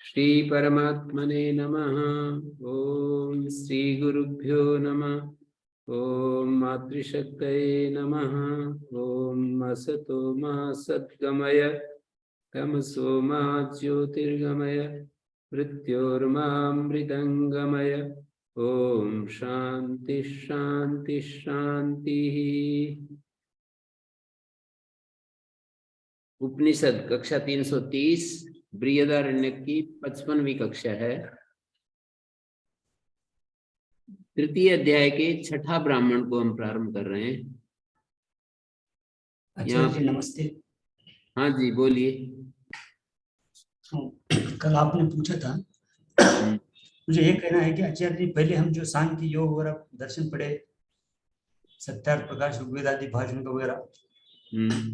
श्री परमात्मने नमः। ओम श्री गुरुभ्यो नमः। ओम मातृशक्तये नमः। ओम असतो मा सद्गमय तमसो मा ज्योतिर्गमय मृत्योर्मामृतंगमय। ओम शांति शांति शांति। उपनिषद कक्षा 330 बृहदारण्यक की 55वीं कक्षा है। तृतीय अध्याय के छठा ब्राह्मण को हम प्रारंभ कर रहे हैं। आचार्य जी नमस्ते। हाँ जी बोलिए। कल आपने पूछा था, मुझे ये कहना है कि आचार्य जी पहले हम जो सांख्य योग वगैरह दर्शन पढ़े, सत्यार्थ प्रकाश ऋग्वेद आदि भाषण वगैरह,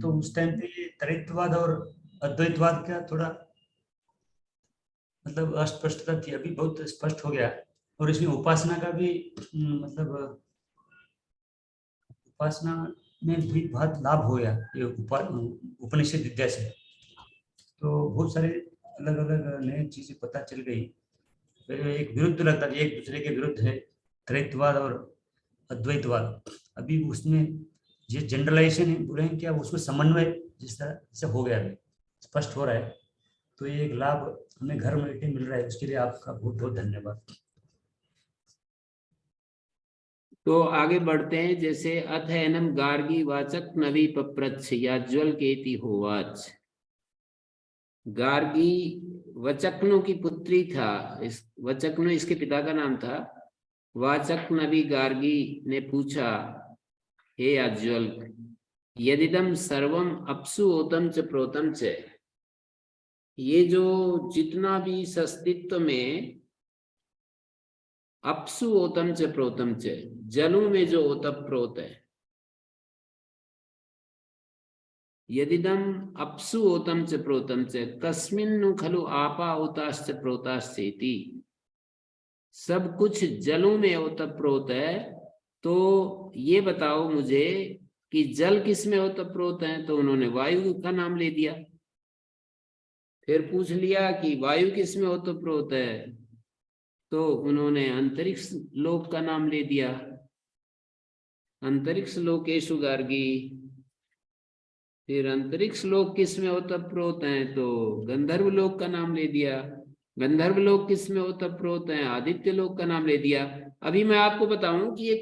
तो उस टाइम पे त्रैतवाद और अद्वैतवाद का थोड़ा मतलब अस्पष्टता थी। अभी बहुत स्पष्ट हो गया और इसमें उपासना का भी मतलब उपासना में भी बहुत लाभ हो गया ये उपनिषद विद्या से। तो बहुत सारे अलग अलग नई चीजें पता चल गई। एक विरुद्ध लगता है, एक दूसरे के विरुद्ध है त्रैतवाद और अद्वैतवाद। अभी उसमें जो जनरलाइजेशन है बोले हैं क्या, उसमें समन्वय जिस तरह से हो गया है, स्पष्ट हो रहा है। तो ये एक लाभ हमें घर में बैठे मिल रहा है, उसके लिए आपका बहुत बहुत धन्यवाद। तो आगे बढ़ते हैं। जैसे अथ एनम गार्गी वाचक नवी पप्रच्छ याज्वल केति होवाच। गार्गी वचक्नु की पुत्री था। इस वचक्नु इसके पिता का नाम था। वाचक नवी गार्गी ने पूछा, हे याज्वल, यदिदम सर्वम अपसु ओतम च प्रोतम च। ये जो जितना भी अस्तित्व में अपसु ओतम च प्रोतम च, जलों में जो ओतप प्रोत है, यदिदम अपसु ओतम च प्रोतम च तस्मिन्नु खलु आपा ओताश्च प्रोताश्चेति। सब कुछ जलों में ओतप प्रोत है, तो ये बताओ मुझे कि जल किस में ओतप प्रोत है। तो उन्होंने वायु का नाम ले दिया। फिर पूछ लिया कि वायु किस में ओतप प्रोत है, तो उन्होंने अंतरिक्ष लोक का नाम ले दिया। अंतरिक्ष लोकेशु गार्गी। फिर अंतरिक्ष लोक किस में ओतप प्रोत है, तो गंधर्व लोक का नाम ले दिया। गंधर्व लोक किस में ओतप प्रोत है, आदित्य लोक का नाम ले दिया। अभी मैं आपको बताऊं कि ये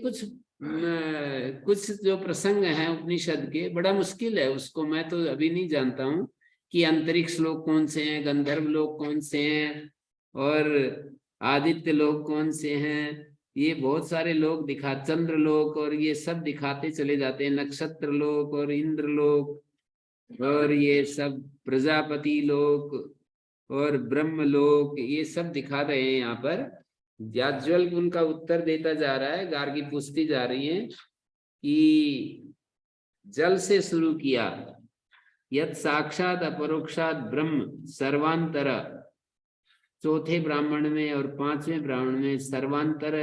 कुछ जो प्रसंग हैं उपनिषद के, बड़ा मुश्किल है, उसको मैं तो अभी नहीं जानता हूं कि अंतरिक्ष लोक कौन से हैं, गंधर्व लोक कौन से हैं और आदित्य लोक कौन से हैं। ये बहुत सारे लोग चंद्र लोक और ये सब दिखाते चले जाते हैं, नक्षत्र लोक और इंद्र लोक और ये सब प्रजापति लोक और ब्रह्म लोक, ये सब दिखा रहे हैं यहाँ पर। याज्वल उनका उत्तर देता जा रहा है। गार्गी पूछती जा रही है कि जल से शुरू किया, यत साक्षात अपरोक्षात ब्रह्म सर्वांतर। चौथे ब्राह्मण में और पांचवें ब्राह्मण में सर्वांतर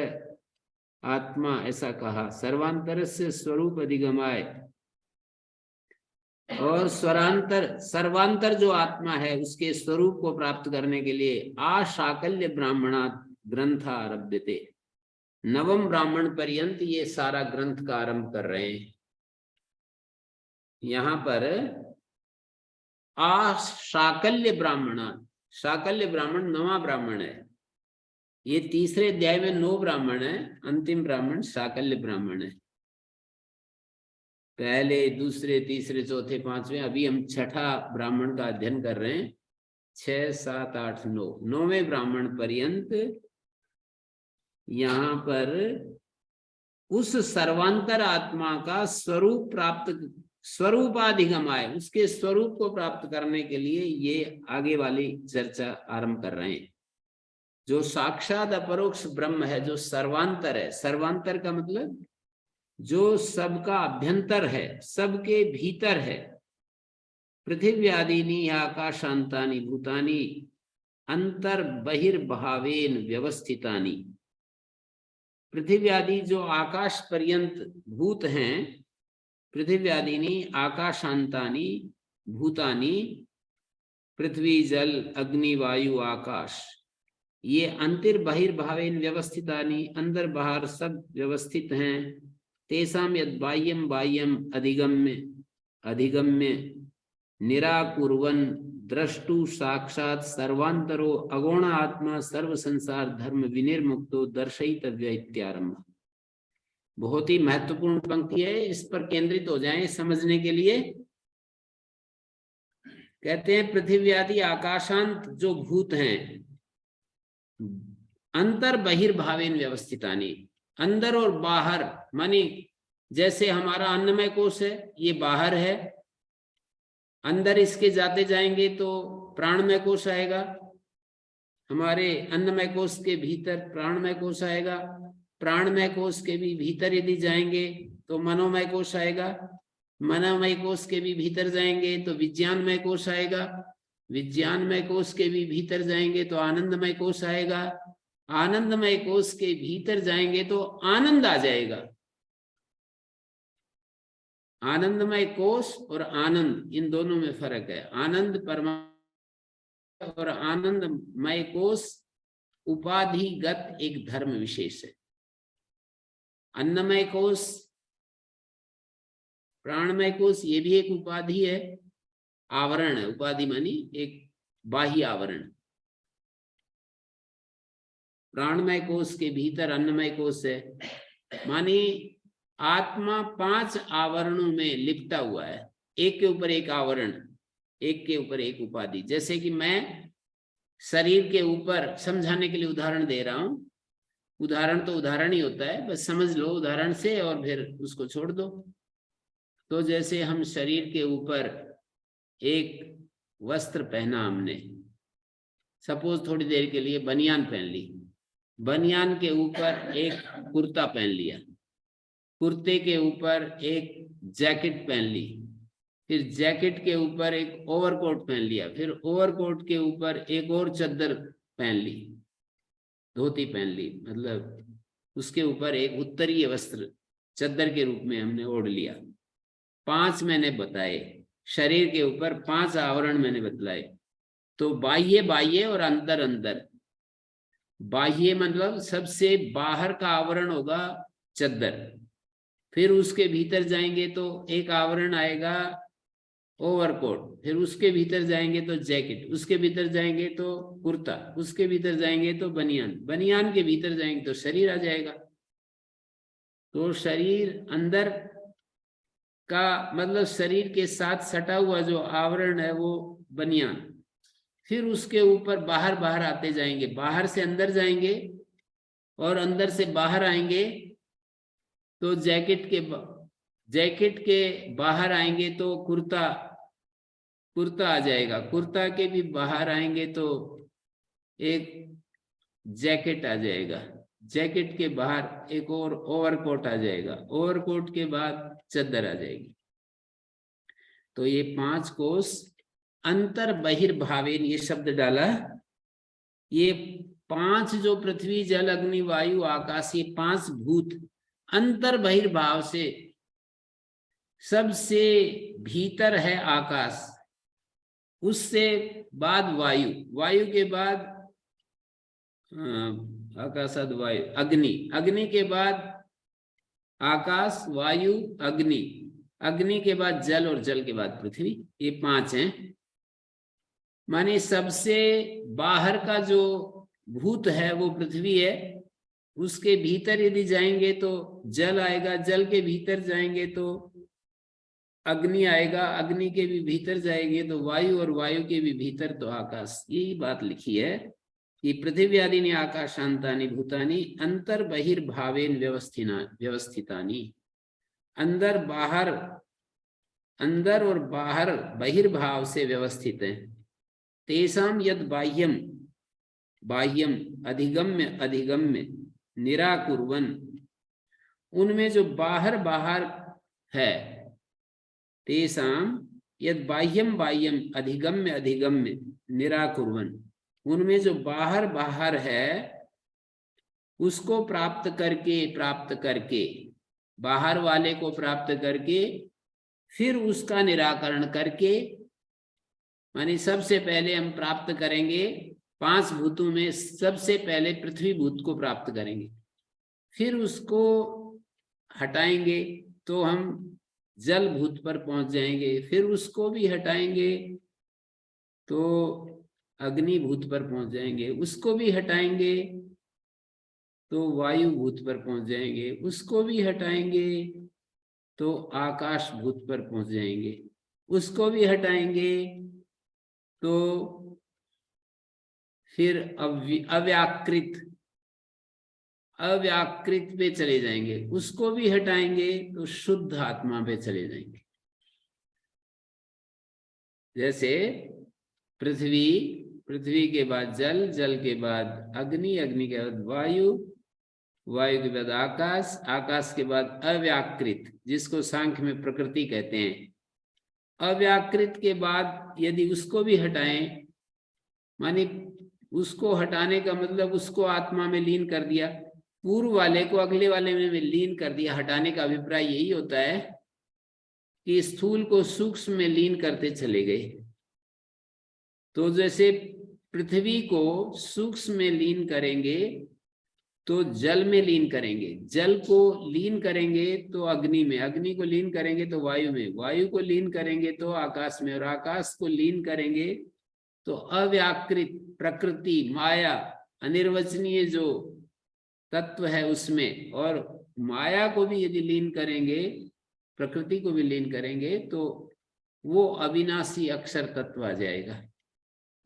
आत्मा ऐसा कहा। सर्वांतर से स्वरूप अधिगमाय, और सर्वांतर जो आत्मा है उसके स्वरूप को प्राप्त करने के लिए आशाकल्य ब्राह्मणात् ग्रंथ आरभ्यते। नवम ब्राह्मण पर्यंत ये सारा ग्रंथ का आरंभ कर रहे हैं। यहाँ पर आशाकल्य ब्राह्मणात्, शाकल्य ब्राह्मण नवा ब्राह्मण है। ये तीसरे अध्याय में 9 ब्राह्मण है, अंतिम ब्राह्मण शाकल्य ब्राह्मण है। पहले दूसरे तीसरे चौथे पांचवें, अभी हम छठा ब्राह्मण का अध्ययन कर रहे हैं। 6 7 8 9, 9वें ब्राह्मण पर्यंत यहाँ पर उस सर्वांतर आत्मा का स्वरूप प्राप्त, स्वरूपाधिगमाय, उसके स्वरूप को प्राप्त करने के लिए ये आगे वाली चर्चा आरंभ कर रहे हैं। जो साक्षात अपरोक्ष ब्रह्म है, जो सर्वांतर है। सर्वांतर का मतलब जो सबका अभ्यंतर है, सबके भीतर है। पृथिव्यादीनि आकाशांतानि भूतानि अंतर बहिर्भावेन व्यवस्थितानि। पृथिव्यादि जो आकाश पर्यंत भूत हैं, पृथिव्यादीनि आकाशांतानि, भूतानि पृथ्वी जल अग्नि वायु आकाश, ये अंतर बहिर्भावेन व्यवस्थितानि, अंदर बाहर सब व्यवस्थित हैं। तेषाम यद बाह्यम बाह्यम अधिगम्य अधिगम्य निराकुर्वन् द्रष्टु साक्षात सर्वांतरो अगौण आत्मा सर्व संसार धर्म विनिर्मुक्तो दर्शयितव्य इत्यारंभ। बहुत ही महत्वपूर्ण पंक्ति है, इस पर केंद्रित हो जाएं समझने के लिए। कहते हैं पृथ्वी आदि आकाशांत जो भूत हैं, अंतर बहिर्भावेन व्यवस्थितानि, अंदर और बाहर, मानी जैसे हमारा अन्नमय कोश है, ये बाहर है, अंदर इसके जाते जाएंगे तो प्राणमय कोश आएगा, हमारे अन्नमय कोश के भीतर प्राणमय कोश आएगा, प्राणमय कोश के भी भीतर यदि जाएंगे तो मनोमय कोश आएगा, मनोमय कोश के भी भीतर जाएंगे तो विज्ञानमय कोश आएगा, विज्ञानमय कोश के भी भीतर जाएंगे तो आनंदमय कोश आएगा, आनंदमय कोश के भीतर जाएंगे तो आनंद आ जाएगा। आनंदमय कोश और आनंद, इन दोनों में फर्क है। आनंद परमात्मा और आनंदमय कोश उपाधिगत एक धर्म विशेष है। अन्नमय कोश, प्राणमय कोश, ये भी एक उपाधि है, आवरण है। उपाधि मानी एक बाह्य आवरण। प्राणमय कोश के भीतर अन्नमय कोश है, मानी आत्मा 5 आवरणों में लिपटा हुआ है, एक के ऊपर एक आवरण, एक के ऊपर एक उपाधि। जैसे कि मैं शरीर के ऊपर, समझाने के लिए उदाहरण दे रहा हूं, उदाहरण तो उदाहरण ही होता है, बस समझ लो उदाहरण से और फिर उसको छोड़ दो। तो जैसे हम शरीर के ऊपर एक वस्त्र पहना हमने, सपोज थोड़ी देर के लिए बनियान पहन ली, बनियान के ऊपर एक कुर्ता पहन लिया, कुर्ते के ऊपर एक जैकेट पहन ली, फिर जैकेट के ऊपर एक ओवरकोट पहन लिया, फिर ओवरकोट के ऊपर एक और चादर पहन ली, धोती पहन ली, मतलब उसके ऊपर एक उत्तरीय वस्त्र चादर के रूप में हमने ओढ़ लिया। 5 मैंने बताए, शरीर के ऊपर 5 आवरण मैंने बतलाए। तो बाह्य बाह्य और अंदर अंदर। बाह्य मतलब सबसे बाहर का आवरण होगा चादर, फिर उसके भीतर जाएंगे तो एक आवरण आएगा ओवरकोट, फिर उसके भीतर जाएंगे तो जैकेट, उसके भीतर जाएंगे तो कुर्ता, उसके भीतर जाएंगे तो बनियान, बनियान के भीतर जाएंगे तो शरीर आ जाएगा। तो शरीर अंदर का मतलब शरीर के साथ सटा हुआ जो आवरण है वो बनियान, फिर उसके ऊपर बाहर बाहर आते जाएंगे, बाहर से अंदर जाएंगे और अंदर से बाहर आएंगे तो जैकेट के बाहर आएंगे तो कुर्ता, कुर्ता आ जाएगा, कुर्ता के भी बाहर आएंगे तो एक जैकेट आ जाएगा, जैकेट के बाहर एक और ओवरकोट आ जाएगा, ओवरकोट के बाद चादर आ जाएगी। तो ये 5 कोश अंतर बहिर्भावेन, ये शब्द डाला, ये 5 जो पृथ्वी जल अग्नि वायु आकाश, ये 5 भूत अंतर बहिर्भाव से, सबसे भीतर है आकाश, उससे बाद वायु, वायु के बाद आकाशाद वायु, अग्नि, अग्नि के बाद आकाश, वायु, अग्नि, अग्नि के बाद जल और जल के बाद पृथ्वी, ये 5 हैं। माने सबसे बाहर का जो भूत है वो पृथ्वी है, उसके भीतर यदि जाएंगे तो जल आएगा, जल के भीतर जाएंगे तो अग्नि आएगा, अग्नि के भी भीतर जाएंगे तो वायु, और वायु के भी भीतर तो आकाश। यही बात लिखी है कि पृथ्वी आदि ने आकाशांतानि भूतानि अंतर बहिर्भावेन व्यवस्थितानि, अंदर बाहर, अंदर और बाहर बहिर्भाव से व्यवस्थित है। तेषाम यद बाह्यम बाह्यम अधिगम्य अधिगम्य निराकुर्वन, उनमें जो बाहर बाहर है, तेषाम यद बाह्यम बाह्यम अधिगम्य अधिगम्य निराकुर्वन, उनमें जो बाहर बाहर है उसको प्राप्त करके बाहर वाले को प्राप्त करके फिर उसका निराकरण करके मानी सबसे पहले हम प्राप्त करेंगे 5 भूतों में सबसे पहले पृथ्वी भूत को प्राप्त करेंगे, फिर उसको हटाएंगे तो हम जल भूत पर पहुंच जाएंगे, फिर उसको भी हटाएंगे तो अग्नि भूत पर पहुंच जाएंगे, उसको भी हटाएंगे तो वायु भूत पर पहुंच जाएंगे, उसको भी हटाएंगे तो आकाश भूत पर पहुंच जाएंगे, उसको भी हटाएंगे तो फिर अव्याकृत पे चले जाएंगे, उसको भी हटाएंगे तो शुद्ध आत्मा पे चले जाएंगे। जैसे पृथ्वी के बाद जल, जल के बाद अग्नि, अग्नि के बाद वायु, वायु के बाद आकाश, आकाश के बाद अव्याकृत जिसको सांख्य में प्रकृति कहते हैं। अव्याकृत के बाद यदि उसको भी हटाएं, मानी उसको हटाने का मतलब उसको आत्मा में लीन कर दिया, पूर्व वाले को अगले वाले में लीन कर दिया। हटाने का अभिप्राय यही होता है कि स्थूल को सूक्ष्म में लीन करते चले गए। तो जैसे पृथ्वी को सूक्ष्म में लीन करेंगे तो जल में लीन करेंगे, जल को लीन करेंगे तो अग्नि में, अग्नि को लीन करेंगे तो वायु में, वायु को लीन करेंगे तो आकाश में, और आकाश को लीन करेंगे तो अव्याकृत प्रकृति माया अनिर्वचनीय जो तत्व है उसमें, और माया को भी यदि लीन करेंगे, प्रकृति को भी लीन करेंगे तो वो अविनाशी अक्षर तत्व आ जाएगा।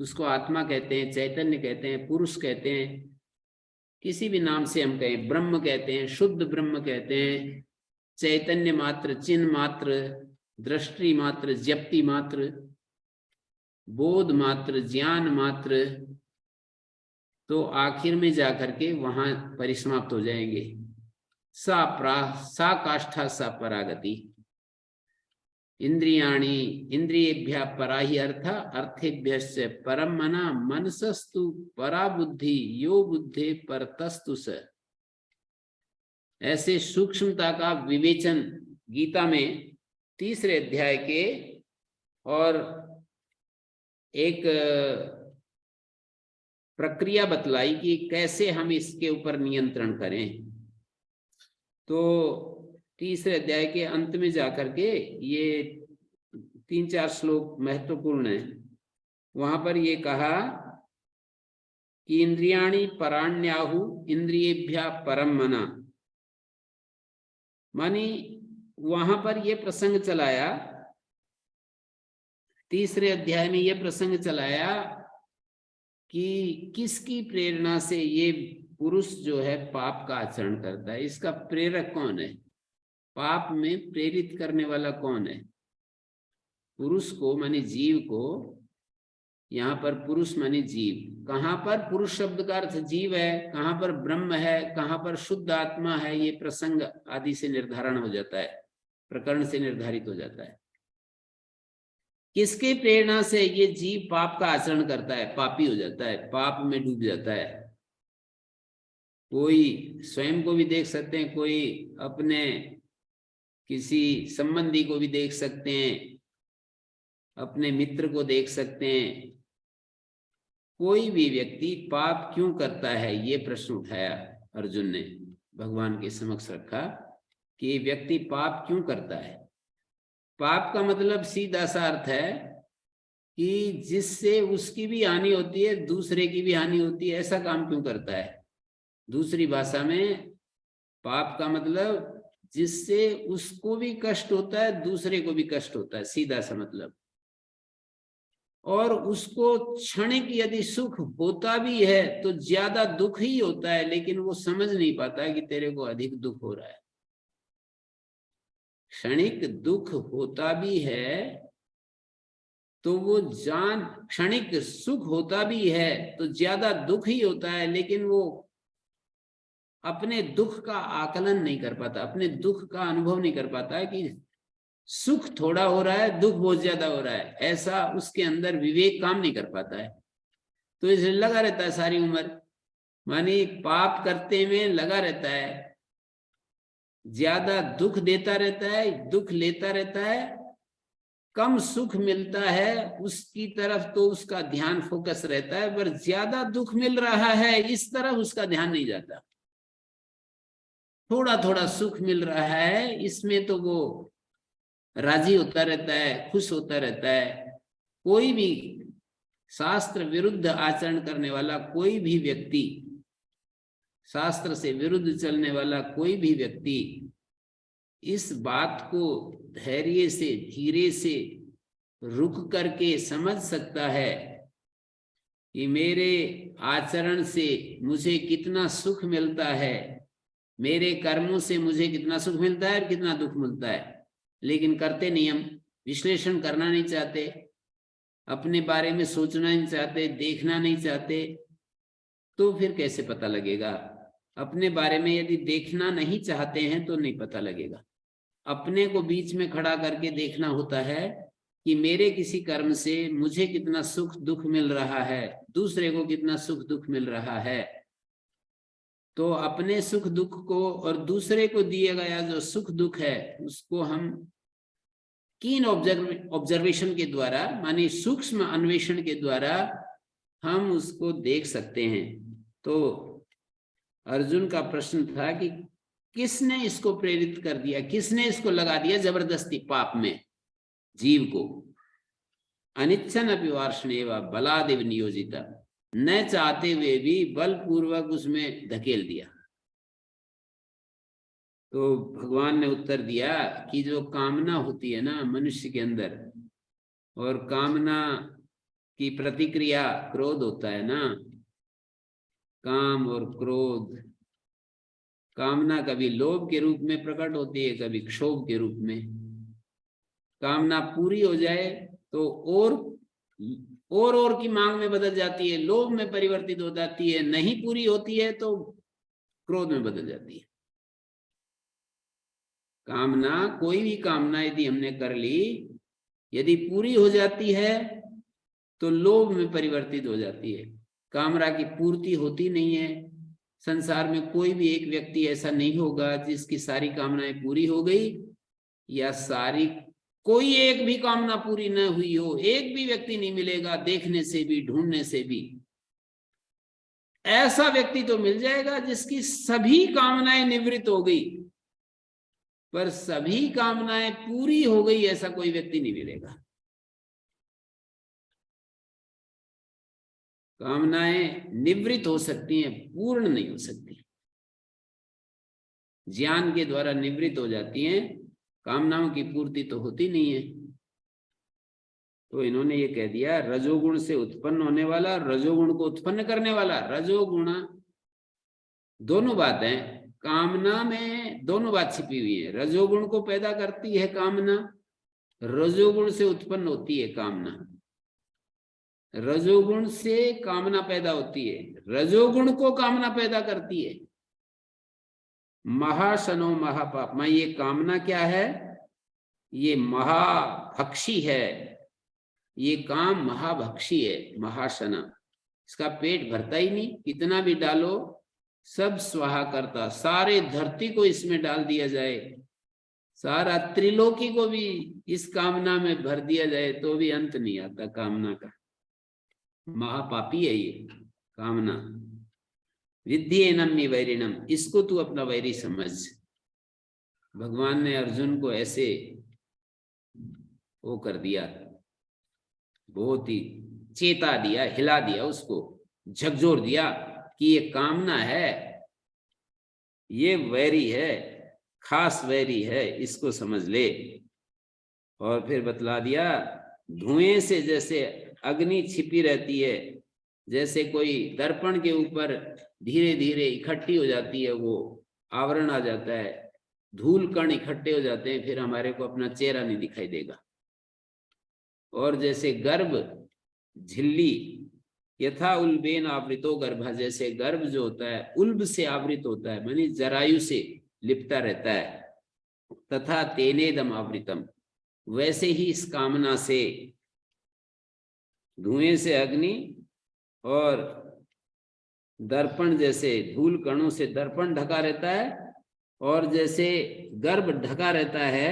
उसको आत्मा कहते हैं, चैतन्य कहते हैं, पुरुष कहते हैं, किसी भी नाम से हम कहें, ब्रह्म कहते हैं, शुद्ध ब्रह्म कहते हैं, चैतन्य मात्र, चिन्ह मात्र, दृष्टि मात्र, ज्ञप्ति मात्र, बोध मात्र, ज्ञान मात्र, तो आखिर में जाकर के वहां परिसमाप्त हो जाएंगे। सा काष्ठा सा परागति। इंद्रियाणि इंद्रियेभ्यः परा ही अर्थ, अर्थेभ्यश्च परम मना, मनसस्तु परा बुद्धि, यो बुद्धे परतस्तु स। ऐसे सूक्ष्मता का विवेचन गीता में 3 अध्याय के और एक प्रक्रिया बतलाई कि कैसे हम इसके ऊपर नियंत्रण करें। तो 3 अध्याय के अंत में जाकर के ये 3-4 श्लोक महत्वपूर्ण है। वहां पर ये कहा कि इंद्रियाणि पराण्याहु इंद्रियेभ्यः परम मना, मानी वहां पर ये प्रसंग चलाया, 3 अध्याय में ये प्रसंग चलाया कि किसकी प्रेरणा से ये पुरुष जो है पाप का आचरण करता है, इसका प्रेरक कौन है, पाप में प्रेरित करने वाला कौन है। पुरुष को माने जीव को, यहाँ पर पुरुष माने जीव, कहाँ पर पुरुष शब्द का अर्थ जीव है, कहाँ पर ब्रह्म है, कहाँ पर शुद्ध आत्मा है, ये प्रसंग आदि से निर्धारण हो जाता है, प्रकरण से निर्धारित हो जाता है। किसके प्रेरणा से ये जीव पाप का आचरण करता है, पापी हो जाता है, पाप में डूब जाता है। कोई स्वयं को भी देख सकते हैं, कोई अपने किसी संबंधी को भी देख सकते हैं, अपने मित्र को देख सकते हैं। कोई भी व्यक्ति पाप क्यों करता है, ये प्रश्न उठाया अर्जुन ने, भगवान के समक्ष रखा कि व्यक्ति पाप क्यों करता है। पाप का मतलब सीधा सा अर्थ है कि जिससे उसकी भी हानि होती है, दूसरे की भी हानि होती है, ऐसा काम क्यों करता है। दूसरी भाषा में पाप का मतलब जिससे उसको भी कष्ट होता है, दूसरे को भी कष्ट होता है, सीधा सा मतलब। और उसको क्षणिक यदि सुख होता भी है तो ज्यादा दुख ही होता है, लेकिन वो समझ नहीं पाता है कि तेरे को अधिक दुख हो रहा है। क्षणिक दुख होता भी है तो वो जान, क्षणिक सुख होता भी है तो ज्यादा दुख ही होता है, लेकिन वो अपने दुख का आकलन नहीं कर पाता, अपने दुख का अनुभव नहीं कर पाता है कि सुख थोड़ा हो रहा है, दुख बहुत ज्यादा हो रहा है, ऐसा उसके अंदर विवेक काम नहीं कर पाता है। तो इसलिए लगा रहता है सारी उम्र, मानी पाप करते में लगा रहता है, ज्यादा दुख देता रहता है, दुख लेता रहता है, कम सुख मिलता है उसकी तरफ तो उसका ध्यान फोकस रहता है, पर ज्यादा दुख मिल रहा है इस तरफ उसका ध्यान नहीं जाता। थोड़ा थोड़ा सुख मिल रहा है इसमें तो वो राजी होता रहता है, खुश होता रहता है। कोई भी शास्त्र विरुद्ध आचरण करने वाला कोई भी व्यक्ति, शास्त्र से विरुद्ध चलने वाला कोई भी व्यक्ति इस बात को धैर्य से, धीरे से रुक करके समझ सकता है कि मेरे आचरण से मुझे कितना सुख मिलता है, मेरे कर्मों से मुझे कितना सुख मिलता है और कितना दुख मिलता है। लेकिन करते नहीं, हम विश्लेषण करना नहीं चाहते, अपने बारे में सोचना नहीं चाहते, देखना नहीं चाहते, तो फिर कैसे पता लगेगा? अपने बारे में यदि देखना नहीं चाहते हैं तो नहीं पता लगेगा। अपने को बीच में खड़ा करके देखना होता है कि मेरे किसी कर्म से मुझे कितना सुख दुख मिल रहा है, दूसरे को कितना सुख दुख मिल रहा है। तो अपने सुख दुख को और दूसरे को दिया गया जो सुख दुख है उसको हम कीन ऑब्जर्वेशन के द्वारा, माने सूक्ष्म अन्वेषण के द्वारा हम उसको देख सकते हैं। तो अर्जुन का प्रश्न था कि किसने इसको प्रेरित कर दिया, किसने इसको लगा दिया जबरदस्ती पाप में जीव को। अनिच्छन अभिवार्षणेव बलादेव नियोजिता, न चाहते हुए भी बलपूर्वक उसमें धकेल दिया। तो भगवान ने उत्तर दिया कि जो कामना होती है ना मनुष्य के अंदर, और कामना की प्रतिक्रिया क्रोध होता है ना, काम और क्रोध। कामना कभी लोभ के रूप में प्रकट होती है, कभी क्षोभ के रूप में। कामना पूरी हो जाए तो और की मांग में बदल जाती है, लोभ में परिवर्तित हो जाती है। नहीं पूरी होती है तो क्रोध में बदल जाती है। कामना, कोई भी कामना यदि हमने कर ली, यदि पूरी हो जाती है तो लोभ में परिवर्तित हो जाती है। कामना की पूर्ति होती नहीं है। संसार में कोई भी एक व्यक्ति ऐसा नहीं होगा जिसकी सारी कामनाएं पूरी हो गई, या सारी कोई एक भी कामना पूरी न हुई हो। एक भी व्यक्ति नहीं मिलेगा, देखने से भी ढूंढने से भी। ऐसा व्यक्ति तो मिल जाएगा जिसकी सभी कामनाएं निवृत्त हो गई, पर सभी कामनाएं पूरी हो गई ऐसा कोई व्यक्ति नहीं मिलेगा। कामनाएं निवृत्त हो सकती हैं, पूर्ण नहीं हो सकती। ज्ञान के द्वारा निवृत्त हो जाती हैं, कामनाओं की पूर्ति तो होती नहीं है। तो इन्होंने ये कह दिया रजोगुण से उत्पन्न होने वाला, रजोगुण को उत्पन्न करने वाला। रजोगुण दोनों बात है, कामना में दोनों बात छिपी हुई है। रजोगुण को पैदा करती है कामना, रजोगुण से उत्पन्न होती है कामना। रजोगुण से कामना पैदा होती है, रजोगुण को कामना पैदा करती है। महाशनो महापाप, मैं ये कामना क्या है? ये महाभक्षी है, ये काम महाभक्षी है, महाशना। इसका पेट भरता ही नहीं, कितना भी डालो सब स्वाहा करता। सारे धरती को इसमें डाल दिया जाए, सारा त्रिलोकी को भी इस कामना में भर दिया जाए तो भी अंत नहीं आता कामना का। महापापी है ये कामना। विद्येनम्य वैरिणम, इसको तू अपना वैरी समझ। भगवान ने अर्जुन को ऐसे वो कर दिया, बहुत ही चेता दिया, हिला दिया, उसको झकझोर दिया कि ये कामना है, ये वैरी है, खास वैरी है, इसको समझ ले। और फिर बतला दिया धुएं से जैसे अग्नि छिपी रहती है, जैसे कोई दर्पण के ऊपर धीरे धीरे इकट्ठी हो जाती है, वो आवरण आ जाता है, धूल कण इकट्ठे हो जाते हैं, फिर हमारे को अपना चेहरा नहीं दिखाई देगा। और जैसे गर्भ झिल्ली, यथा उल्बेन आवृतो गर्भ, जैसे गर्भ जो होता है उल्ब से आवृत होता है, मानी जरायु से लिपटा रहता है, तथा तेनेदम आवृतम, वैसे ही इस कामना से धुएं से अग्नि और दर्पण जैसे धूल कणों से दर्पण ढका रहता है, और जैसे गर्भ ढका रहता है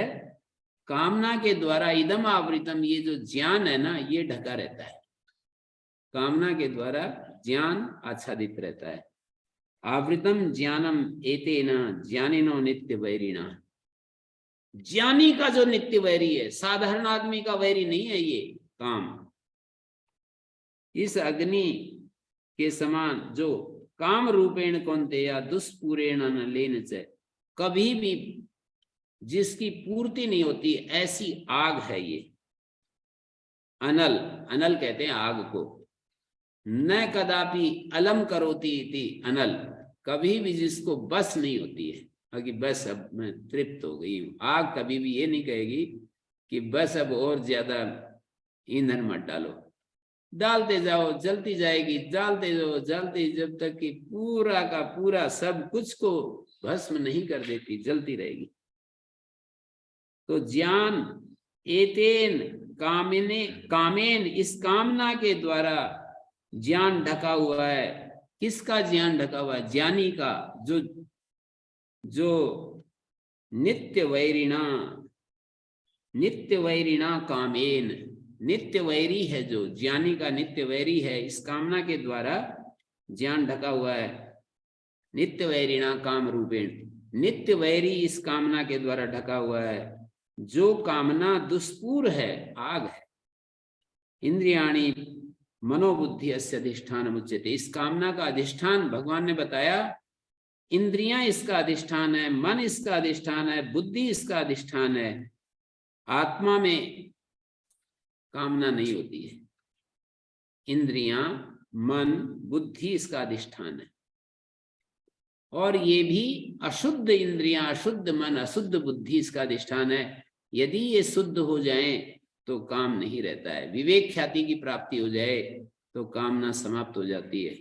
कामना के द्वारा इदम आवृतम, ये जो ज्ञान है ना, ये ढका रहता है। कामना के द्वारा ज्ञान आच्छादित रहता है। आवृतम ज्ञानम एतेन ज्ञानिनो नित्य वैरिणा। ज्ञानी का जो नित्य वैरी है, साधारण आदमी का वैरी नहीं है ये काम। इस अग्नि के समान जो काम रूपेण कौन्ते या दुष्पूरेण न लेन च, कभी भी जिसकी पूर्ति नहीं होती, ऐसी आग है ये। अनल, अनल कहते हैं आग को। न कदापि अलम करोति इति अनल, कभी भी जिसको बस नहीं होती है कि बस अब मैं तृप्त हो गई हूं। आग कभी भी ये नहीं कहेगी कि बस अब और ज्यादा ईंधन मत डालो, डालते जाओ, जलती जाएगी, डालते जाओ, जलती, जब तक कि पूरा का पूरा सब कुछ को भस्म नहीं कर देती, जलती रहेगी। तो ज्ञान एतेन कामिने कामेन, इस कामना के द्वारा ज्ञान ढका हुआ है। किसका ज्ञान ढका हुआ है? ज्ञानी का, जो नित्य वैरिणा, नित्य वैरिणा कामेन, नित्य वैरी है, जो ज्ञानी का नित्य वैरी है, इस कामना के द्वारा ज्ञान ढका हुआ है। नित्य वैरिणा काम रूपेण, नित्य वैरी इस कामना के द्वारा ढका हुआ है। जो कामना दुष्पूर है, आग है। इंद्रियाणी मनोबुद्धि अस्य अधिष्ठान उच्यते, इस कामना का अधिष्ठान भगवान ने बताया, इंद्रियां इसका अधिष्ठान है, मन इसका अधिष्ठान है, बुद्धि इसका अधिष्ठान है। आत्मा में कामना नहीं होती है। इंद्रियां, मन, बुद्धि इसका अधिष्ठान है। और ये भी अशुद्ध इंद्रियां, अशुद्ध मन, अशुद्ध बुद्धि इसका अधिष्ठान है। यदि ये शुद्ध हो जाए तो काम नहीं रहता है। विवेक ख्याति की प्राप्ति हो जाए तो कामना समाप्त हो जाती है।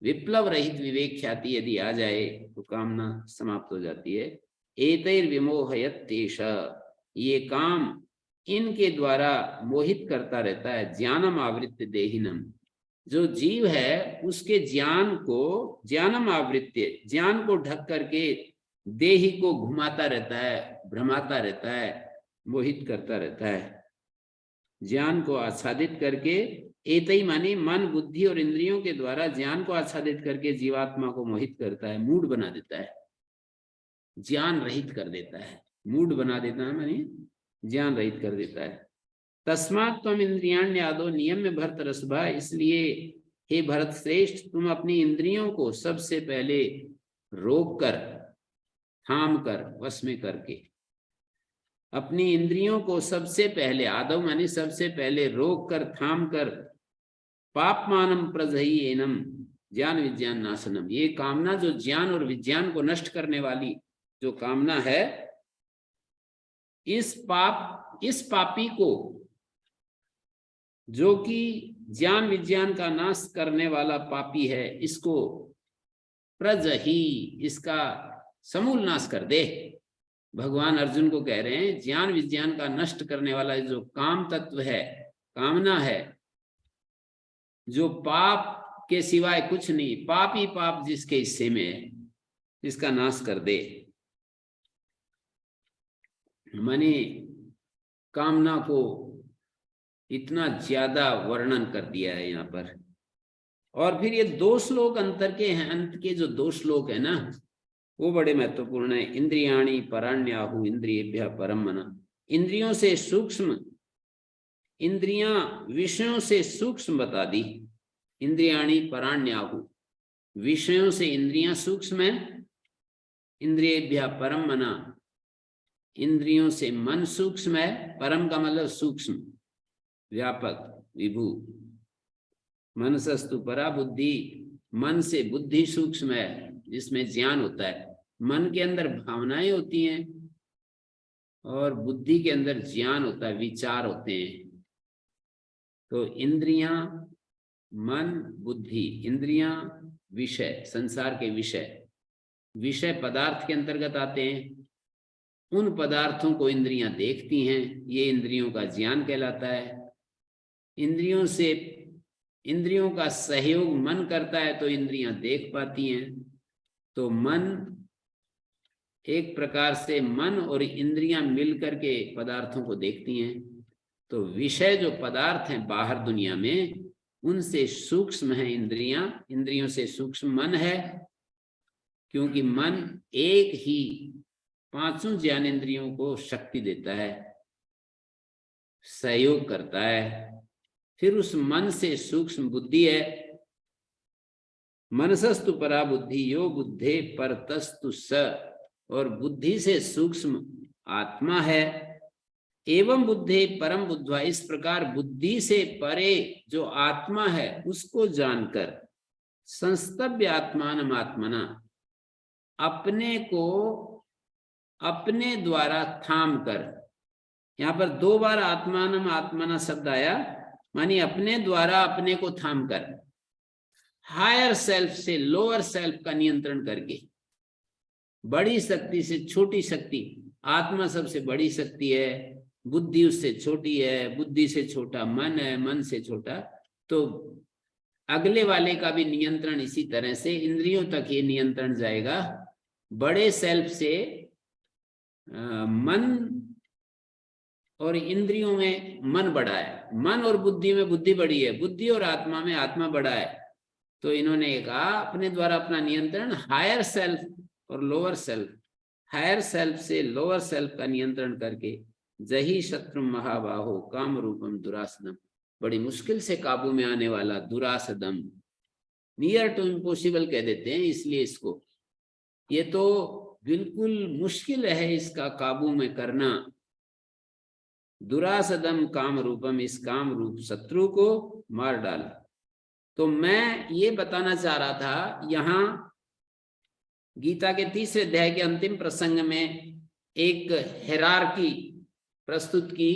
विप्लव रहित विवेक ख्याति यदि आ जाए तो कामना समाप्त हो जाती है। एतैर विमोहयत तेष, ये काम इनके द्वारा मोहित करता रहता है। ज्ञानम आवृत्य देहिनम, जो जीव है उसके ज्ञान को, ज्ञानम आवृत्य, ज्ञान को ढक करके देही को घुमाता रहता है, भ्रमाता रहता है, मोहित करता रहता है। ज्ञान को आच्छादित करके, एतई मानी मन, बुद्धि और इंद्रियों के द्वारा ज्ञान को आच्छादित करके जीवात्मा को मोहित करता है, मूड बना देता है, ज्ञान रहित कर देता है। मूड बना देता है मानी ज्ञान रहित कर देता है। तस्मात् त्वम इंद्रियाण्य आदो नियम्य भरत रसभा, इसलिए हे भरत श्रेष्ठ, तुम अपनी इंद्रियों को सबसे पहले रोक कर, थाम कर, वश में करके, अपनी इंद्रियों को सबसे पहले, आदो मानी सबसे पहले, रोक कर, थाम कर, पापमानम प्रजही एनम ज्ञान विज्ञान नाशनम, ये कामना जो ज्ञान और विज्ञान को नष्ट करने वाली जो कामना है, इस पापी को, जो कि ज्ञान विज्ञान का नाश करने वाला पापी है, इसको प्रजही, इसका समूल नाश कर दे। भगवान अर्जुन को कह रहे हैं, ज्ञान विज्ञान का नष्ट करने वाला जो काम तत्व है, कामना है, जो पाप के सिवाय कुछ नहीं, पाप ही पाप जिसके हिस्से में है, इसका नाश कर दे। माने कामना को इतना ज्यादा वर्णन कर दिया है यहाँ पर। और फिर ये 2 श्लोक अंतर के हैं, अंत के जो 2 श्लोक है ना, वो बड़े महत्वपूर्ण है। इंद्रियाणी पराण्याहु इंद्रियेभ्यः परम मन, इंद्रियों से सूक्ष्म, इंद्रियां विषयों से सूक्ष्म बता दी। इंद्रियाणी पराण्याहु, विषयों से इंद्रियां सूक्ष्म है। इंद्रियेभ्यः परम मना, इंद्रियों से मन सूक्ष्म है। परम का मतलब सूक्ष्म, व्यापक, विभू। मनसस्तु परा बुद्धि, मन से बुद्धि सूक्ष्म है, जिसमें ज्ञान होता है। मन के अंदर भावनाएं होती हैं और बुद्धि के अंदर ज्ञान होता है, विचार होते हैं। तो इंद्रियां, मन, बुद्धि, इंद्रियां विषय, संसार के विषय, विषय पदार्थ के अंतर्गत आते हैं। उन पदार्थों को इंद्रियां देखती हैं, ये इंद्रियों का ज्ञान कहलाता है। इंद्रियों से, इंद्रियों का सहयोग मन करता है तो इंद्रियां देख पाती हैं। तो मन एक प्रकार से मन और इंद्रियां मिलकर के पदार्थों को देखती हैं। तो विषय जो पदार्थ हैं बाहर दुनिया में, उनसे सूक्ष्म है इंद्रियां, इंद्रियों से सूक्ष्म मन है, क्योंकि मन एक ही पांचों ज्ञानेंद्रियों को शक्ति देता है, सहयोग करता है। फिर उस मन से सूक्ष्म बुद्धि है। मनसस्तु परा बुद्धि यो बुद्धे परतस्तु स, और बुद्धि से सूक्ष्म आत्मा है। एवं बुद्धे परम बुद्ध्वा, इस प्रकार बुद्धि से परे जो आत्मा है उसको जानकर संस्तभ्य आत्मानम आत्मना, अपने को अपने द्वारा थाम कर, यहाँ पर 2 बार आत्मानम आत्मना शब्द आया, मानी अपने द्वारा अपने को थाम कर, हायर सेल्फ से लोअर सेल्फ का नियंत्रण करके, बड़ी शक्ति से छोटी शक्ति, आत्मा सबसे बड़ी शक्ति है, बुद्धि उससे छोटी है, बुद्धि से छोटा मन है, मन से छोटा, तो अगले वाले का भी नियंत्रण इसी तरह से इंद्रियों तक ये नियंत्रण जाएगा। बड़े सेल्फ से मन और इंद्रियों में मन बड़ा है, मन और बुद्धि में बुद्धि बड़ी है, बुद्धि और आत्मा में आत्मा बड़ा है। तो इन्होंने कहा अपने द्वारा अपना नियंत्रण हायर सेल्फ और लोअर सेल्फ, हायर सेल्फ से लोअर सेल्फ का नियंत्रण करके, जही शत्रु महाबाहो काम रूपम दुरासदम, बड़ी मुश्किल से काबू में आने वाला दुरासदम, नियर टू इम्पॉसिबल कह देते हैं इसलिए इसको, ये तो बिल्कुल मुश्किल है इसका काबू में करना। दुरासदम काम रूपम, इस काम रूप शत्रु को मार डाला। तो मैं ये बताना चाह रहा था, यहाँ गीता के 3रे अध्याय के अंतिम प्रसंग में एक हिरार्की प्रस्तुत की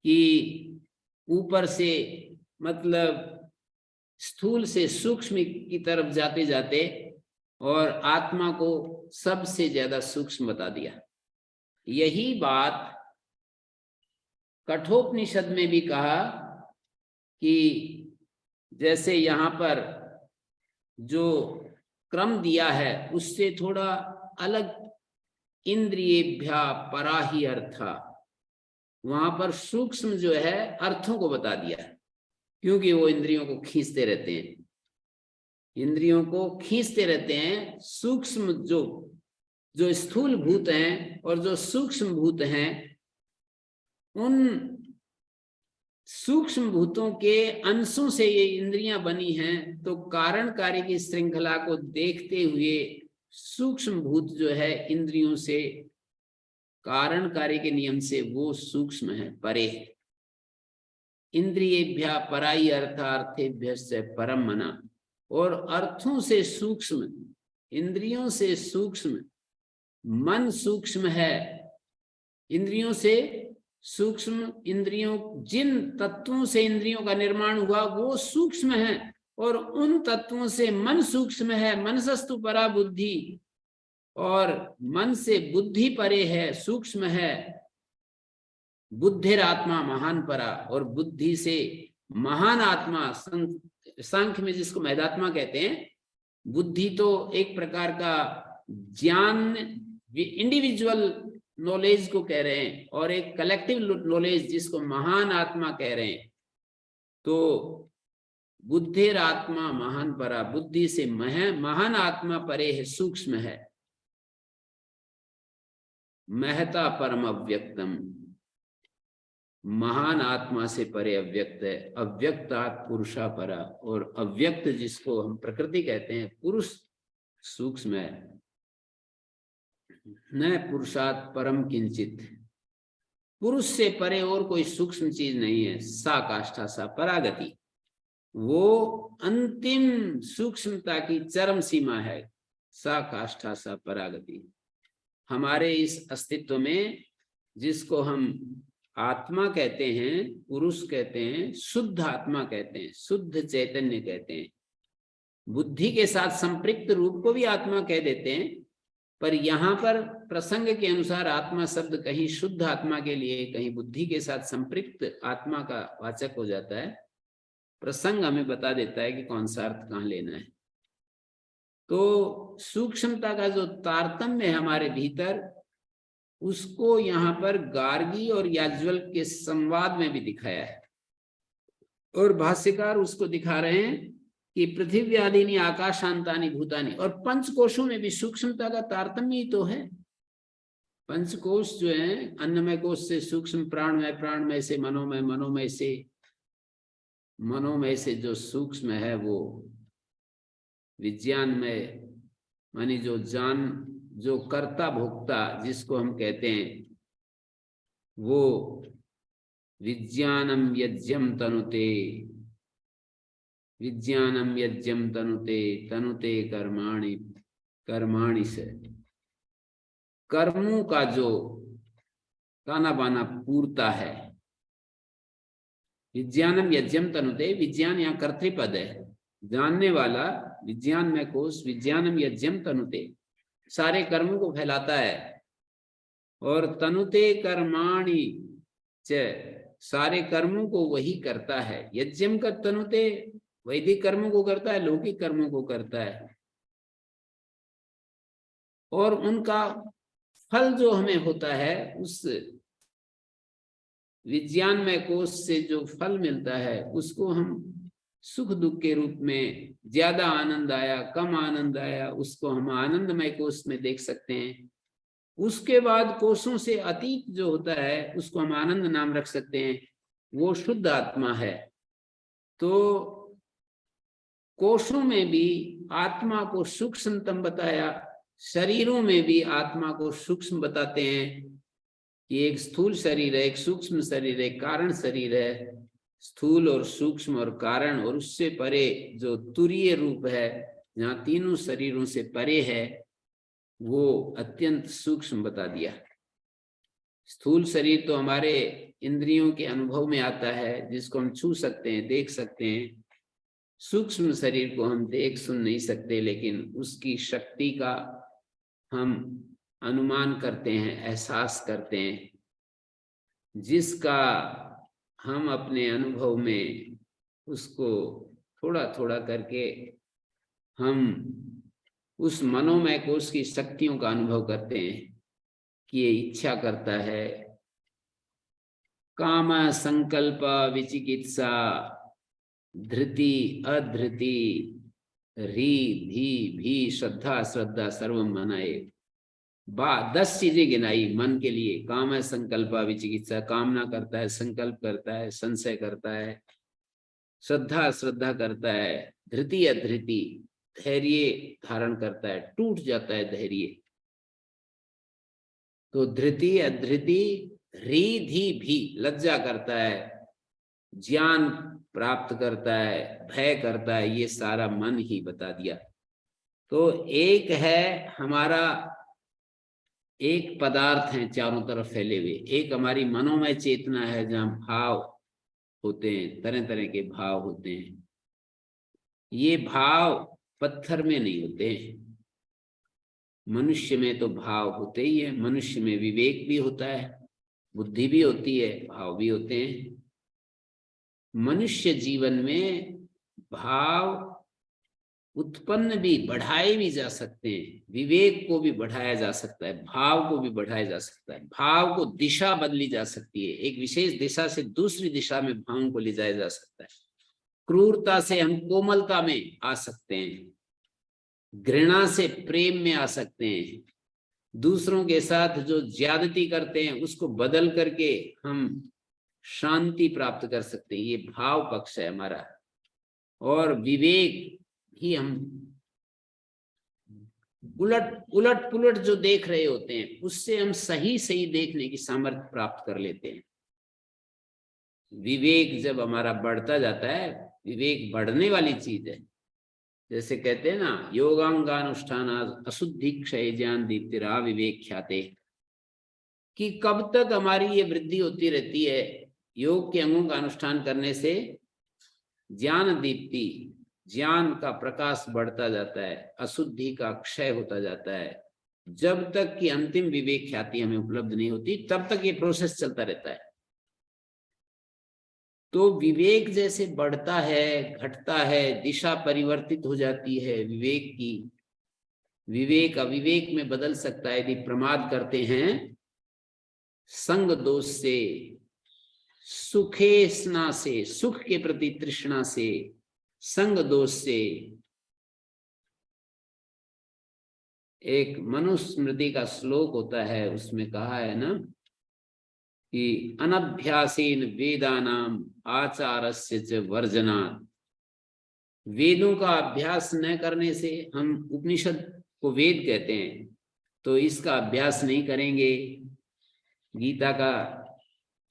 कि ऊपर से मतलब स्थूल से सूक्ष्म की तरफ जाते जाते और आत्मा को सबसे ज्यादा सूक्ष्म बता दिया। यही बात कठोपनिषद में भी कहा कि जैसे यहाँ पर जो क्रम दिया है उससे थोड़ा अलग, इंद्रियेभ्या परा ही अर्था, वहां पर सूक्ष्म जो है अर्थों को बता दिया, क्योंकि वो इंद्रियों को खींचते रहते हैं, इंद्रियों को खींचते रहते हैं। सूक्ष्म जो स्थूल भूत हैं और जो सूक्ष्म भूत हैं, उन सूक्ष्म भूतों के अंशों से ये इंद्रियां बनी हैं। तो कारण कार्य की श्रृंखला को देखते हुए सूक्ष्म भूत जो है इंद्रियों से, कारण कार्य के नियम से वो सूक्ष्म है, परे है। इंद्रियेभ्या पराई अर्थार्थेभ्य से परम मना, और अर्थों से सूक्ष्म, इंद्रियों से सूक्ष्म मन सूक्ष्म है, इंद्रियों से सूक्ष्म, इंद्रियों जिन तत्वों से इंद्रियों का निर्माण हुआ वो सूक्ष्म है, और उन तत्वों से मन सूक्ष्म है। मनसस्तु परा बुद्धि, और मन से बुद्धि परे है, सूक्ष्म है। बुद्धिरात्मा महान परा, और बुद्धि से महान आत्मा, सांख्य में जिसको महदात्मा कहते हैं। बुद्धि तो एक प्रकार का ज्ञान, इंडिविजुअल नॉलेज को कह रहे हैं, और एक कलेक्टिव नॉलेज जिसको महान आत्मा कह रहे हैं। तो बुद्धिरात्मा महान परा, बुद्धि से महान आत्मा परे है, सूक्ष्म है। महता परम अव्यक्तम, महान आत्मा से परे अव्यक्त है। अव्यक्तात् पुरुषा परा, और अव्यक्त जिसको हम प्रकृति कहते हैं, पुरुष सूक्ष्म है। न पुरुषात् परम किंचित, पुरुष से परे और कोई सूक्ष्म चीज नहीं है। सा काष्ठा सा परागति, वो अंतिम सूक्ष्मता की चरम सीमा है। सा काष्ठा सा परागति, हमारे इस अस्तित्व में जिसको हम आत्मा कहते हैं, पुरुष कहते हैं, शुद्ध आत्मा कहते हैं, शुद्ध चैतन्य कहते हैं। बुद्धि के साथ संपृक्त रूप को भी आत्मा कह देते हैं, पर यहाँ पर प्रसंग के अनुसार आत्मा शब्द कहीं शुद्ध आत्मा के लिए, कहीं बुद्धि के साथ संपृक्त आत्मा का वाचक हो जाता है। प्रसंग हमें बता देता है कि कौन सा अर्थ कहाँ लेना है। तो सूक्ष्मता का जो तारतम्य है हमारे भीतर, उसको यहाँ पर गार्गी और याज्ञवल्क्य के संवाद में भी दिखाया है। और भाष्यकार उसको दिखा रहे हैं कि पृथ्वी आदिनी आकाशांतानि भूतानि, और पंचकोशों में भी सूक्ष्मता का तारतम्य ही तो है। पंचकोश जो है, अन्नमय कोश से सूक्ष्म प्राणमय, प्राणमय से मनोमय, मनोमय से मनोमय से जो सूक्ष्म है वो विज्ञानमय, मानी जो जो कर्ता भोक्ता जिसको हम कहते हैं, वो विज्ञानम यज्ञम तनुते, विज्ञानम यज्ञम तनुते, तनुते कर्माणि, कर्माणि से कर्मों का जो ताना बाना पूरता है। विज्ञानम यज्ञम तनुते, विज्ञान यहाँ कर्तृपद है, जानने वाला विज्ञान में कोश, विज्ञानम यज्ञम तनुते, सारे कर्मों को फैलाता है। और तनुते कर्माणि च, सारे कर्मों को वही करता है। यज्ञम का तनुते वैदिक कर्मों को करता है, लौकिक कर्मों को करता है, और उनका फल जो हमें होता है, उस विज्ञान में कोश से जो फल मिलता है उसको हम सुख दुख के रूप में, ज्यादा आनंद आया कम आनंद आया, उसको हम आनंदमय कोश में देख सकते हैं। उसके बाद कोशों से अतीत जो होता है उसको हम आनंद नाम रख सकते हैं, वो शुद्ध आत्मा है। तो कोशों में भी आत्मा को सूक्ष्मतम बताया, शरीरों में भी आत्मा को सूक्ष्म बताते हैं कि एक स्थूल शरीर है, एक सूक्ष्म शरीर है, कारण शरीर है। स्थूल और सूक्ष्म और कारण, और उससे परे जो तुरीय रूप है, जहाँ तीनों शरीरों से परे है, वो अत्यंत सूक्ष्म बता दिया। स्थूल शरीर तो हमारे इंद्रियों के अनुभव में आता है, जिसको हम छू सकते हैं, देख सकते हैं। सूक्ष्म शरीर को हम देख सुन नहीं सकते, लेकिन उसकी शक्ति का हम अनुमान करते हैं, एहसास करते हैं, जिसका हम अपने अनुभव में उसको थोड़ा थोड़ा करके हम उस मनोमय कोश की शक्तियों का अनुभव करते हैं कि ये इच्छा करता है, काम संकल्प विचिकित्सा धृति अधृति री धी भी श्रद्धा श्रद्धा सर्व मनाए, 10 चीजें गिनाई मन के लिए। काम है संकल्प विचिकित्सा, कामना करता है, संकल्प करता है, संशय करता है, श्रद्धा श्रद्धा करता है, धृति अधृति धैर्य धारण करता है, टूट जाता है धैर्य। तो धृति अधृति रीधि भी लज्जा करता है, ज्ञान प्राप्त करता है, भय करता है, ये सारा मन ही बता दिया। तो एक है हमारा, एक पदार्थ है चारों तरफ फैले हुए, एक हमारी मनोमय चेतना है जहाँ भाव होते हैं, तरह तरह के भाव होते हैं। ये भाव पत्थर में नहीं होते हैं, मनुष्य में तो भाव होते ही है। मनुष्य में विवेक भी होता है, बुद्धि भी होती है, भाव भी होते हैं। मनुष्य जीवन में भाव उत्पन्न भी, बढ़ाए भी जा सकते हैं, विवेक को भी बढ़ाया जा सकता है, भाव को भी बढ़ाया जा सकता है, भाव को दिशा बदली जा सकती है, एक विशेष दिशा से दूसरी दिशा में भावों को ले जाया जा सकता है। क्रूरता से हम कोमलता में आ सकते हैं, घृणा से प्रेम में आ सकते हैं, दूसरों के साथ जो ज्यादती करते हैं उसको बदल करके हम शांति प्राप्त कर सकते हैं। ये भाव पक्ष है हमारा। और विवेक ही हम उलट पुलट जो देख रहे होते हैं उससे हम सही सही देखने की सामर्थ्य प्राप्त कर लेते हैं। विवेक जब हमारा बढ़ता जाता है, विवेक बढ़ने वाली चीज है। जैसे कहते हैं ना, योगांगानुष्ठान अशुद्धि क्षय ज्ञान दीप्तिरा विवेक ख्याते, कि कब तक हमारी ये वृद्धि होती रहती है। योग के अंगों का अनुष्ठान करने से ज्ञान दीप्ति, ज्ञान का प्रकाश बढ़ता जाता है, अशुद्धि का क्षय होता जाता है। जब तक कि अंतिम विवेक ख्याति हमें उपलब्ध नहीं होती तब तक ये प्रोसेस चलता रहता है। तो विवेक जैसे बढ़ता है, घटता है, दिशा परिवर्तित हो जाती है विवेक की, विवेक अविवेक में बदल सकता है यदि प्रमाद करते हैं संग दोष से, सुखेष्णा से, सुख के प्रति तृष्णा से, संग दोष से। एक मनुस्मृति का श्लोक होता है, उसमें कहा है ना कि अनभ्यासेन वेदानाम आचारस्य च वर्जनात्। वेदों का अभ्यास न करने से, हम उपनिषद को वेद कहते हैं, तो इसका अभ्यास नहीं करेंगे, गीता का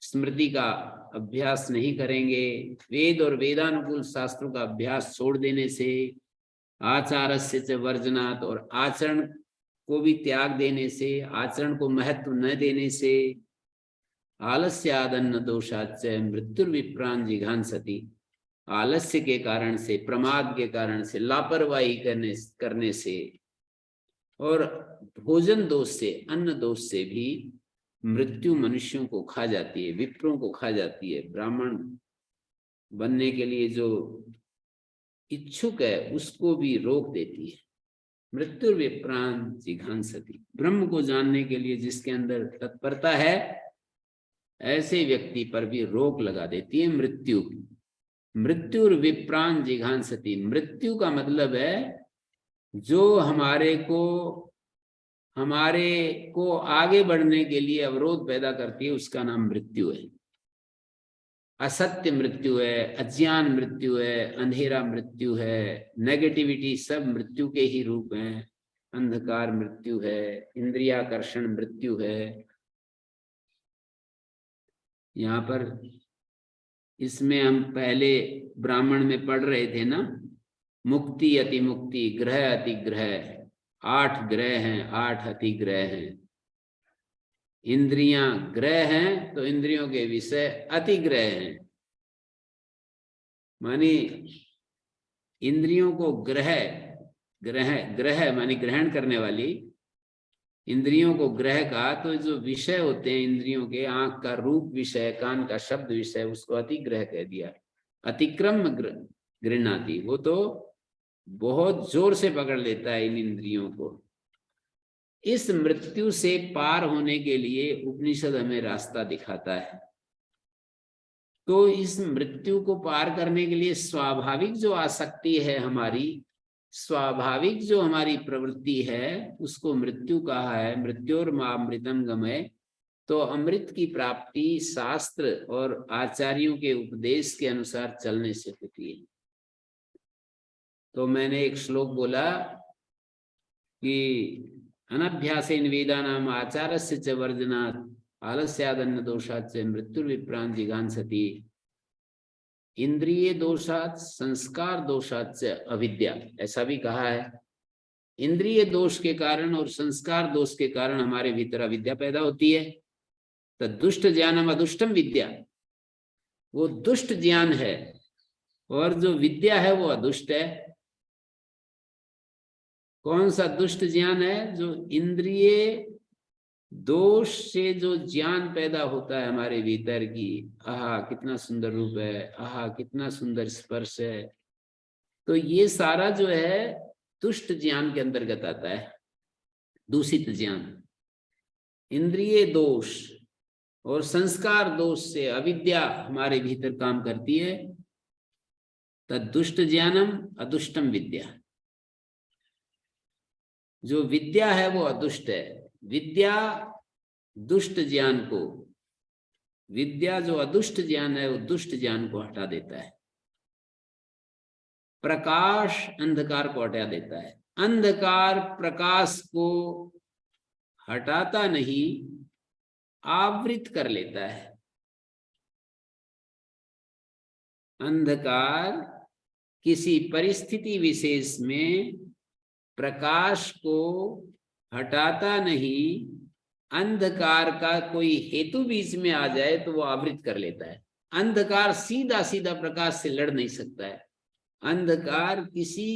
स्मृति का अभ्यास नहीं करेंगे, वेद और वेदानुकूल शास्त्रों का अभ्यास छोड़ देने से, आचारस्य च वर्जनात्, और आचरण को भी त्याग देने से, आचरण को महत्व न देने से, आलस्यादन्न दोषाच्च मृत्युर्विप्रान् जिघांसति। आलस्य के कारण से, प्रमाद के कारण से, लापरवाही करने से और भोजन दोष से, अन्न दोष से भी मृत्यु मनुष्यों को खा जाती है, विप्रों को खा जाती है। ब्राह्मण बनने के लिए जो इच्छुक है उसको भी रोक देती है। मृत्यु विप्रान् जिघांसति, ब्रह्म को जानने के लिए जिसके अंदर तत्परता है, ऐसे व्यक्ति पर भी रोक लगा देती है मृत्यु। मृत्युर विप्रान् जिघांसति, मृत्यु का मतलब है जो हमारे को आगे बढ़ने के लिए अवरोध पैदा करती है, उसका नाम मृत्यु है। असत्य मृत्यु है, अज्ञान मृत्यु है, अंधेरा मृत्यु है, नेगेटिविटी, सब मृत्यु के ही रूप हैं। अंधकार मृत्यु है, इंद्रियाकर्षण मृत्यु है। यहाँ पर इसमें हम पहले ब्राह्मण में पढ़ रहे थे ना, मुक्ति अतिमुक्ति, ग्रह अतिग्रह, 8 ग्रह हैं, 8 अतिग्रह हैं। इंद्रियां ग्रह हैं तो इंद्रियों के विषय अतिग्रह हैं, मानी इंद्रियों को ग्रह मानी ग्रहण करने वाली, इंद्रियों को ग्रह का, तो जो विषय होते हैं इंद्रियों के, आंख का रूप विषय, कान का शब्द विषय, उसको अतिग्रह कह दिया। अतिक्रम गृह्णाति, वो तो बहुत जोर से पकड़ लेता है इन इंद्रियों को। इस मृत्यु से पार होने के लिए उपनिषद हमें रास्ता दिखाता है। तो इस मृत्यु को पार करने के लिए स्वाभाविक जो आसक्ति है हमारी, स्वाभाविक जो हमारी प्रवृत्ति है, उसको मृत्यु कहा है। मृत्योर्मामृतम गमय, तो अमृत की प्राप्ति शास्त्र और आचार्यों के उपदेश के अनुसार चलने से होती है। तो मैंने एक श्लोक बोला कि अनभ्यासेन वेदानाम आचारस्य च वर्जनात् आलस्यादन्न दोषाच्च मृत्युर्विप्रान् जिघांसति। इंद्रिय दोषात्, संस्कार दोषाच्च अविद्या, ऐसा भी कहा है। इंद्रिय दोष के कारण और संस्कार दोष के कारण हमारे भीतर अविद्या पैदा होती है। तो दुष्ट ज्ञानम अदुष्टम विद्या, वो दुष्ट ज्ञान है, और जो विद्या है वो अदुष्ट है। कौन सा दुष्ट ज्ञान है? जो इंद्रिय दोष से जो ज्ञान पैदा होता है हमारे भीतर की, आहा कितना सुंदर रूप है, आहा कितना सुंदर स्पर्श है, तो ये सारा जो है दुष्ट ज्ञान के अंतर्गत आता है, दूषित ज्ञान। इंद्रिय दोष और संस्कार दोष से अविद्या हमारे भीतर काम करती है। तद्दुष्ट ज्ञानम अदुष्टम विद्या, जो विद्या है वो अदुष्ट है। विद्या दुष्ट ज्ञान को, विद्या जो अदुष्ट ज्ञान है वो दुष्ट ज्ञान को हटा देता है। प्रकाश अंधकार को हटा देता है, अंधकार प्रकाश को हटाता नहीं, आवृत कर लेता है। अंधकार किसी परिस्थिति विशेष में प्रकाश को हटाता नहीं, अंधकार का कोई हेतु बीच में आ जाए तो वो आवृत कर लेता है। अंधकार सीधा सीधा प्रकाश से लड़ नहीं सकता है। अंधकार किसी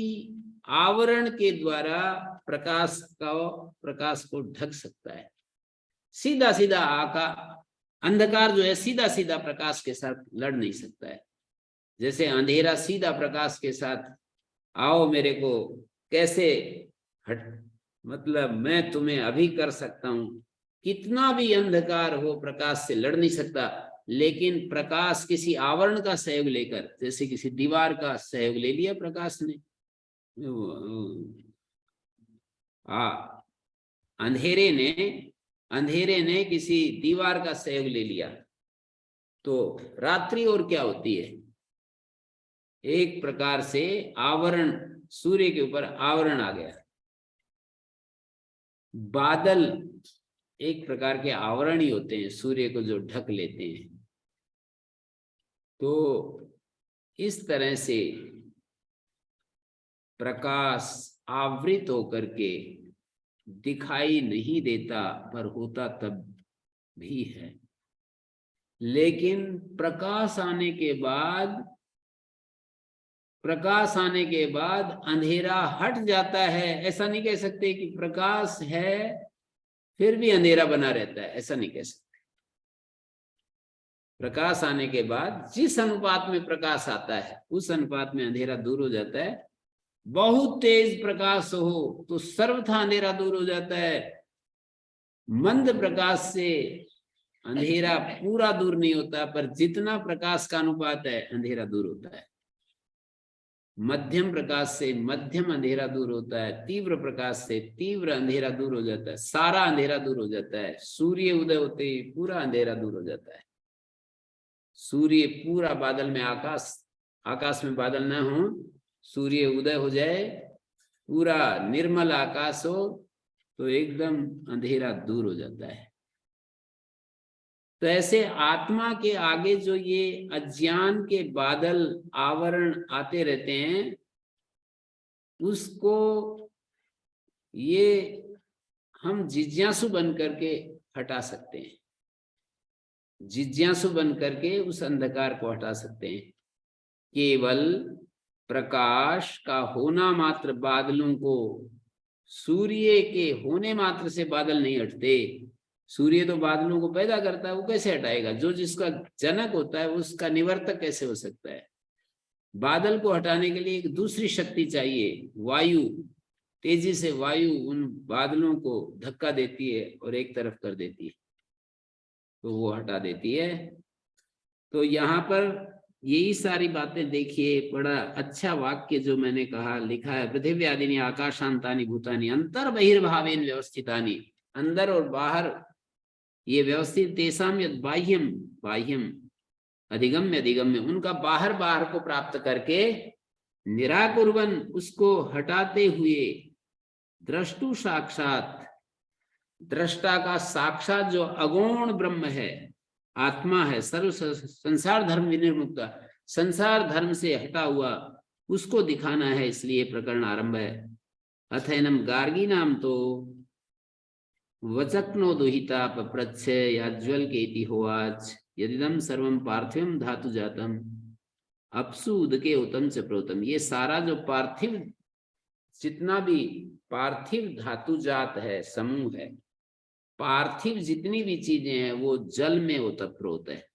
आवरण के द्वारा प्रकाश को ढक सकता है। सीधा सीधा अंधकार जो है सीधा सीधा प्रकाश के साथ लड़ नहीं सकता है। जैसे अंधेरा सीधा प्रकाश के साथ आओ मेरे को कैसे मतलब मैं तुम्हें अभी कर सकता हूं, कितना भी अंधकार हो प्रकाश से लड़ नहीं सकता, लेकिन प्रकाश किसी आवरण का सहयोग लेकर, जैसे किसी दीवार का सहयोग ले लिया प्रकाश ने, अंधेरे ने किसी दीवार का सहयोग ले लिया, तो रात्रि और क्या होती है, एक प्रकार से आवरण, सूर्य के ऊपर आवरण आ गया। बादल एक प्रकार के आवरण ही होते हैं, सूर्य को जो ढक लेते हैं। तो इस तरह से प्रकाश आवृत होकर के दिखाई नहीं देता, पर होता तब भी है। लेकिन प्रकाश आने के बाद अंधेरा हट जाता है। ऐसा नहीं कह सकते कि प्रकाश है फिर भी अंधेरा बना रहता है, ऐसा नहीं कह सकते। प्रकाश आने के बाद जिस अनुपात में प्रकाश आता है उस अनुपात में अंधेरा दूर हो जाता है। बहुत तेज प्रकाश हो तो सर्वथा अंधेरा दूर हो जाता है। मंद प्रकाश से अंधेरा पूरा दूर नहीं होता, पर जितना प्रकाश का अनुपात है अंधेरा दूर होता है। मध्यम प्रकाश से मध्यम अंधेरा दूर होता है, तीव्र प्रकाश से तीव्र अंधेरा दूर हो जाता है, सारा अंधेरा दूर हो जाता है। सूर्य उदय होते ही पूरा अंधेरा दूर हो जाता है। सूर्य पूरा बादल में, आकाश में बादल ना हो, सूर्य उदय हो जाए, पूरा निर्मल आकाश हो, तो एकदम अंधेरा दूर हो जाता है। तो ऐसे आत्मा के आगे जो ये अज्ञान के बादल आवरण आते रहते हैं, उसको ये हम जिज्ञासु बन करके हटा सकते हैं। जिज्ञासु बन करके उस अंधकार को हटा सकते हैं। केवल प्रकाश का होना मात्र बादलों को, सूर्य के होने मात्र से बादल नहीं हटते। सूर्य तो बादलों को पैदा करता है, वो कैसे हटाएगा? जो जिसका जनक होता है उसका निवर्तक कैसे हो सकता है? बादल को हटाने के लिए एक दूसरी शक्ति चाहिए, वायु। तेजी से वायु उन बादलों को धक्का देती है और एक तरफ कर देती है, तो वो हटा देती है। तो यहाँ पर यही सारी बातें देखिए, बड़ा अच्छा वाक्य जो मैंने कहा लिखा है, पृथ्वी आदिनी आकाशांतानि भूतानि अंतर बहिर्भावेन व्यवस्थितानि। अंदर और बाहर ये व्यवस्थित, तेसाम यद बाह्यम बाह्यम अधिगम्य अधिगम्य, उनका बाहर को प्राप्त करके निराकुर्वन, उसको हटाते हुए, द्रष्टु साक्षात, दृष्टा का साक्षात जो अगौण ब्रह्म है, आत्मा है, सर्व संसार धर्म विनिर्मुक्ता, संसार धर्म से हटा हुआ, उसको दिखाना है। इसलिए प्रकरण आरंभ है। अथैनम गार्गी नाम तो वचक्नो दुहिता पप्रच्छ याज्वल केति होवाच यदिदम सर्वम पार्थिवम धातु जातम अपसु उदके उत्तम च प्रोतम। ये सारा जो पार्थिव, जितना भी पार्थिव धातु जात है, समूह है, पार्थिव जितनी भी चीजें हैं वो जल में ओतप्रोत है।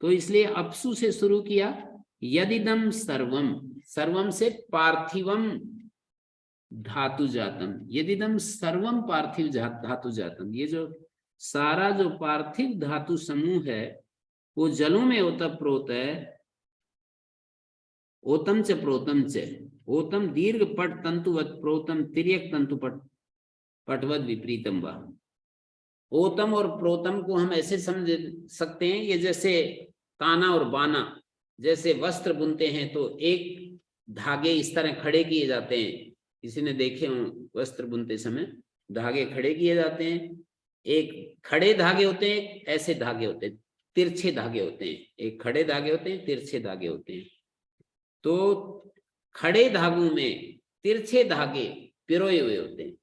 तो इसलिए अपसु से शुरू किया, यदिदम सर्वम, सर्वम से पार्थिवम धातु जातम, यदिदम सर्वम पार्थिव धातु जातम। ये जो सारा जो पार्थिव धातु समूह है वो जलों में ओतप्रोत है। ओतम च प्रोतम च, ओतम दीर्घ पट तंतुवत, प्रोतम तिर्यक तंतु पटवत विपरीतम वा। ओतम और प्रोतम को हम ऐसे समझ सकते हैं, ये जैसे ताना और बाना, जैसे वस्त्र बुनते हैं तो एक धागे इस तरह खड़े किए जाते हैं, किसी ने देखे हो वस्त्र बुनते समय धागे खड़े किए जाते हैं। एक खड़े धागे होते हैं, ऐसे धागे होते हैं, तिरछे धागे होते हैं। एक खड़े धागे होते हैं, तिरछे धागे होते हैं। तो खड़े धागों में तिरछे धागे पिरोए हुए होते हैं,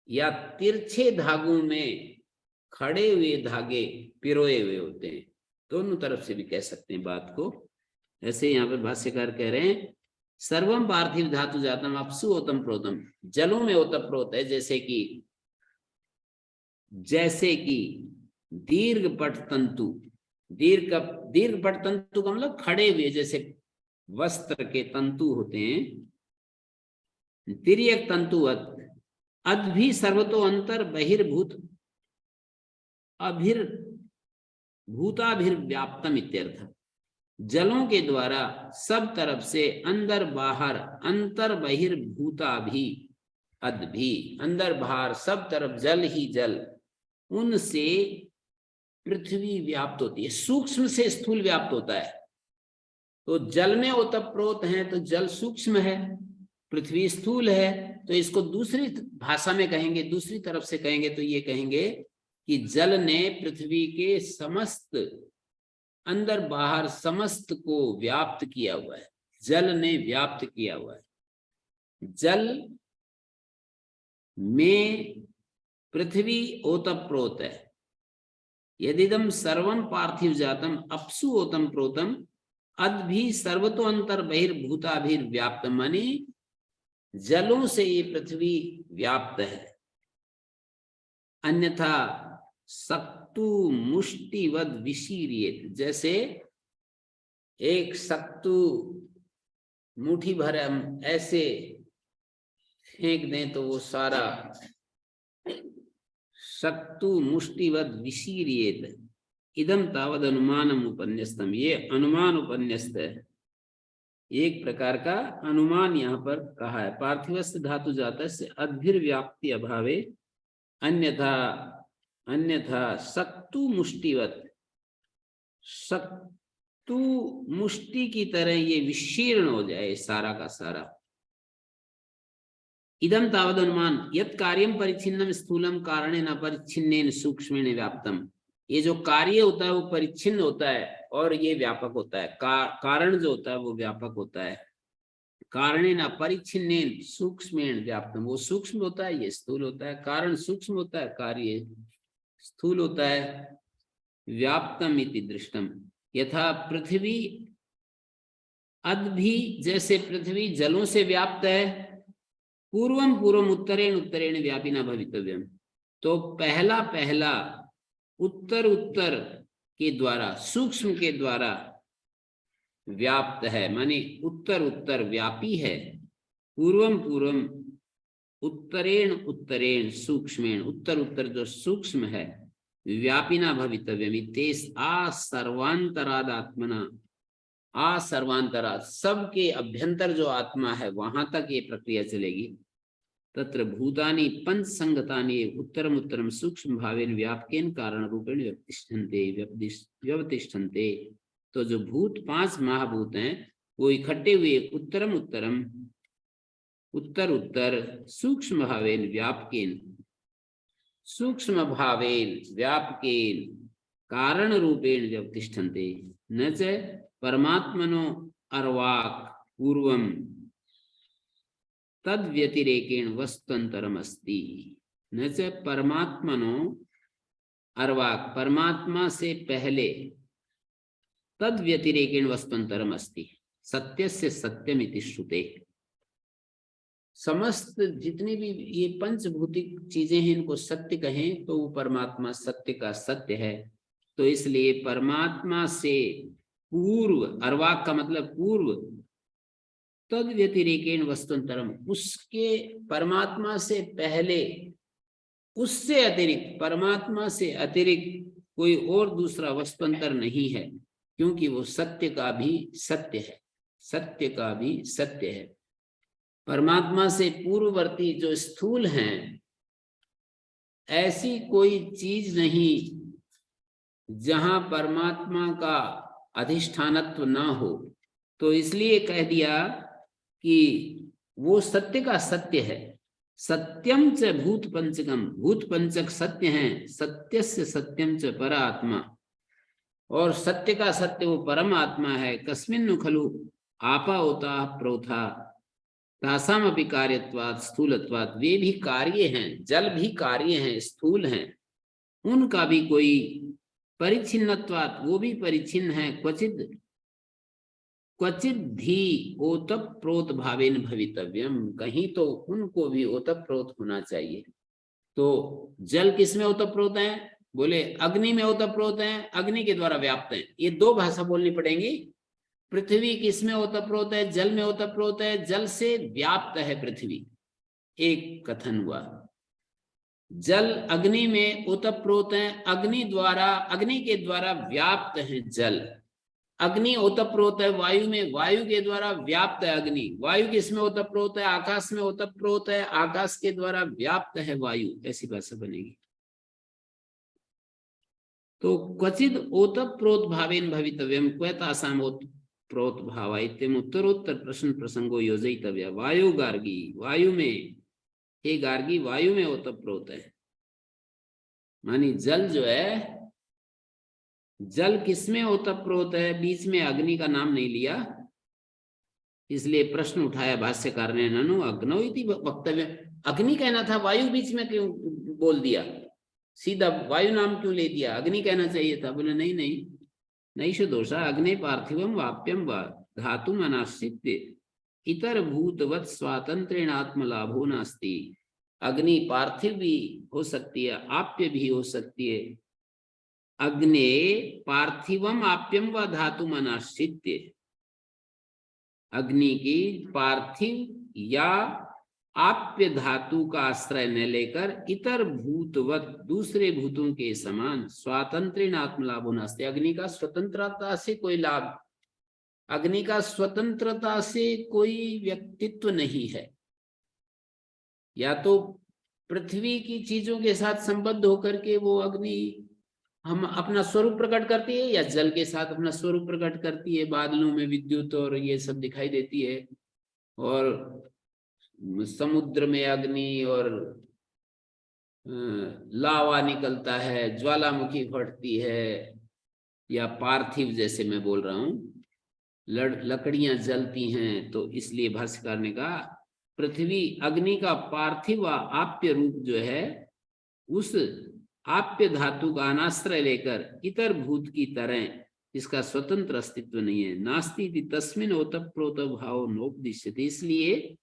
या तिरछे धागों में खड़े हुए धागे पिरोए हुए होते हैं। दोनों तरफ से भी कह सकते हैं बात को। ऐसे यहाँ पर भाष्यकार कह रहे हैं, सर्वम पार्थिव धातु जातम अपसु ओतम प्रोतम, जलों में ओतप्रोत है। जैसे कि दीर्घ पट तंतु, दीर्घ पट तंतु का मतलब खड़े हुए, जैसे वस्त्र के तंतु होते हैं। तिर्यक तंतुवत, अद्भि सर्वतो अंतर बहिर्भूत भूताभिर्व्याप्तम इत्यर्थ। जलों के द्वारा सब तरफ से अंदर बाहर, अंतर बहिर्भूताभि, अद्भि अंदर बाहर सब तरफ जल ही जल, उनसे पृथ्वी व्याप्त होती है। सूक्ष्म से स्थूल व्याप्त होता है। तो जल में ओतप्रोत है तो जल सूक्ष्म है, पृथ्वी स्थूल है। तो इसको दूसरी भाषा में कहेंगे, दूसरी तरफ से कहेंगे तो ये कहेंगे कि जल ने पृथ्वी के समस्त अंदर बाहर समस्त को व्याप्त किया हुआ है। जल ने व्याप्त किया हुआ है। जल में पृथ्वी ओतप्रोत है। यदिदम सर्वम पार्थिव जातम अपसु ओतम प्रोतम अद्भि सर्वतो अंतर बहिर्भूताभिर्व्याप्त, माने जलों से ये पृथ्वी व्याप्त है। अन्यथा सक्तु मुष्टिवद विशीर्येत, जैसे एक सक्तु मुट्ठी भर हम ऐसे फेंक दें तो वो सारा सक्तु मुष्टिवद विशीर्येत। इदम तावद अनुमानम उपन्यस्तम, ये अनुमान उपन्यस्त है, एक प्रकार का अनुमान यहाँ पर कहा है। पार्थिवस्य धातु जाता से अद्भिर्व्याप्ति अभावे अन्यथा अन्यथा सक्तु मुष्टिवत, सक्तु मुष्टि की तरह ये विशीर्ण हो जाए सारा का सारा। इदम तावद अनुमान यत् कार्यम परिच्छिन्नम स्थूलम कारणेन अपरिच्छिन्नेन सूक्ष्मेण व्याप्तम, ये जो कार्य होता है वो परिच्छिन्न होता है और ये व्यापक होता है। कारण जो होता है वो व्यापक होता है। कारणेन अपरिच्छिन्नेन सूक्ष्मेण व्याप्तम, वो सूक्ष्म होता है, ये स्थूल होता है। कारण सूक्ष्म होता है, कार्य स्थूल होता है। व्याप्तम इति दृष्टम, यथा पृथ्वी अद्भि, जैसे पृथ्वी जलों से व्याप्त है। पूर्वम पूर्वम उत्तरेण उत्तरेण व्यापिना भवितव्यम, तो पहला पहला उत्तर उत्तर के द्वारा, सूक्ष्म के द्वारा व्याप्त है, माने उत्तर उत्तर व्यापी है। पूर्वम पूर्वम उत्तरेण उत्तरेण सूक्ष्मेण, उत्तर उत्तर जो सूक्ष्म है, व्यापिना भवितव्यम तेस आसर्वांतराद आत्मना, आसर्वांतराद सबके अभ्यंतर जो आत्मा है वहां तक ये प्रक्रिया चलेगी। तत्र भूतानि पंच संगतानि उत्तरम उत्तरम सूक्ष्म भावेन व्यापकेन कारण रूपेण व्यवतिष्ठन्ते। तो जो भूत पांच महाभूत हैं वो इकट्ठे हुए उत्तरम उत्तरम, उत्तर उत्तर सूक्ष्म भावेन व्यापकेन, सूक्ष्म भावेन व्यापकेन कारण रूपेण व्यवतिष्ठन्ते। न च परमात्मनो अर्वाक पूर्वम तद व्यतिरेकेण वस्तुअंतरम अस्ति। न च परमात्मनो अर्वाक, परमात्मा से पहले, तद व्यतिरेकेण वस्तुअंतरम अस्ति सत्यस्य सत्यम इति श्रुते। समस्त जितनी भी ये पंचभौतिक चीजें हैं इनको सत्य कहें तो वो परमात्मा सत्य का सत्य है। तो इसलिए परमात्मा से पूर्व, अर्वाक का मतलब पूर्व, तद व्यतिरेकेण वस्तुअंतरम, उसके परमात्मा से पहले, उससे अतिरिक्त, परमात्मा से अतिरिक्त कोई और दूसरा वस्तुअंतर नहीं है, क्योंकि वो सत्य का भी सत्य है, सत्य का भी सत्य है। परमात्मा से पूर्ववर्ती जो स्थूल हैं, ऐसी कोई चीज नहीं जहां परमात्मा का अधिष्ठानत्व ना हो। तो इसलिए कह दिया कि वो सत्य का सत्य है। सत्यम च भूत पंचकम, भूत पंचक सत्य हैं। सत्यस्य सत्यम च परात्मा, और सत्य का सत्य वो परम आत्मा है। कस्मिन्नु खलु आपा होता प्रोथा तासाम अपि कार्यत्वात् स्थूलत्वात्, वे भी कार्य हैं, जल भी कार्य हैं, स्थूल हैं, उनका भी कोई परिच्छिन्नत्वात्, वो भी परिच्छिन्न है। क्वचित क्वचित भी ओतप्रोत भावेन भवितव्यम, कहीं तो उनको भी ओतप्रोत होना चाहिए। तो जल किसमें ओतप्रोत है? बोले अग्नि में ओतप्रोत है, अग्नि के द्वारा व्याप्त है। ये दो भाषा बोलनी पड़ेगी। पृथ्वी किसमें ओतप्रोत है? जल में ओतप्रोत है, जल से व्याप्त है पृथ्वी, एक कथन हुआ। जल अग्नि में ओतप्रोत है, अग्नि के द्वारा व्याप्त है जल। अग्नि ओतप्रोत है वायु में, वायु के द्वारा व्याप्त है अग्नि। वायु किसमें ओतप्रोत है? आकाश में ओतप्रोत है, आकाश के द्वारा व्याप्त है वायु। ऐसी भाषा बनेगी। तो क्वचिद ओतप्रोत भावेन भवितव्यम क्वैतासाम ओतप्रोत भावा इत्यम उत्तरोत्तर प्रश्न प्रसंगो योजयितव्य। वायु गार्गी, वायु में, हे गार्गी वायु में ओतप्रोत है, मानी जल जो है, जल किसमें ओतप्रोत है? बीच में अग्नि का नाम नहीं लिया, इसलिए प्रश्न उठाया भाष्यकार ने, ननु अग्नौ इति वक्तव्य। अग्नि कहना था, वायु बीच में क्यों बोल दिया? सीधा वायु नाम क्यों ले दिया? अग्नि कहना चाहिए था। बोले नहीं नहीं, नैष दोषा अग्नि पार्थिवम वाप्यम व धातुम अनाश्रित्य इतर भूतवत् स्वातंत्रेण आत्मलाभो नास्ति। अग्नि पार्थिव भी हो सकती है, आप्य भी हो सकती है। अग्ने पार्थिवम आप्यम व धातुम अनाश्रित्य, अग्नि की पार्थिव या आप्य धातु का आश्रय न लेकर इतर भूतवत, दूसरे भूतों के समान, स्वातंत्रेण आत्मलाभो नास्ति, अग्नि का स्वतंत्रता से कोई लाभ, अग्नि का स्वतंत्रता से कोई व्यक्तित्व नहीं है। या तो पृथ्वी की चीजों के साथ संबद्ध होकर के वो अग्नि हम अपना स्वरूप प्रकट करती है, या जल के साथ अपना स्वरूप प्रकट करती है, बादलों में विद्युत और ये सब दिखाई देती है, और समुद्र में अग्नि और लावा निकलता है, ज्वालामुखी फटती है, या पार्थिव जैसे मैं बोल रहा हूँ लकड़ियां जलती हैं। तो इसलिए भाष्यकार ने कहा पृथ्वी अग्नि का पार्थिव आप्य रूप जो है, उस आप्य धातु का अनाश्रय लेकर इतर भूत की तरह इसका स्वतंत्र अस्तित्व नहीं है। नास्ति इति तस्मिन् ओतप्रोत भाव नोपदिश्यते, इसलिए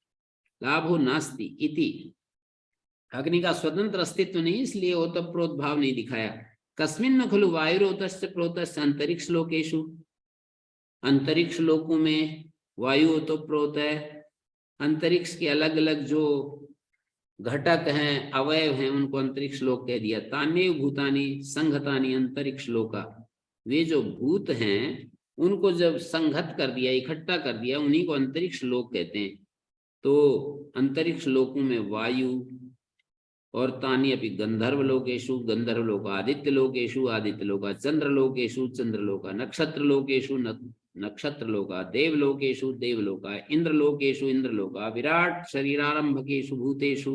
लाभो नास्ति इति, अग्नि का स्वतंत्र अस्तित्व नहीं, इसलिए ओतप्रोत भाव नहीं दिखाया। कस्मिन् न खलु वायुरोतश्च प्रोतश्च अंतरिक्ष लोकेषु, अंतरिक्ष लोकों में वायु ओतप्रोत है। अंतरिक्ष के अलग अलग जो घटक हैं, अवयव हैं, उनको अंतरिक्ष लोक कह दिया। तान्येव भूतानि संघतानि अंतरिक्ष लोका, वे जो भूत हैं उनको जब संघत कर दिया, इकट्ठा कर दिया, उन्हीं को अंतरिक्ष लोक कहते हैं। तो अंतरिक्ष लोकों में वायु और तानि अपि गंधर्व लोकेशु, गंधर्व लोक आदित्य लोकेशु, आदित्य लोका चंद्र लोकेशु, चंद्र लोका नक्षत्र लोकेशु, नक्षत्र लोका देवलोकेशु, देवलोका इंद्रलोकेशु, इंद्रलोका विराट शरीरारंभकेशु भूतेषु,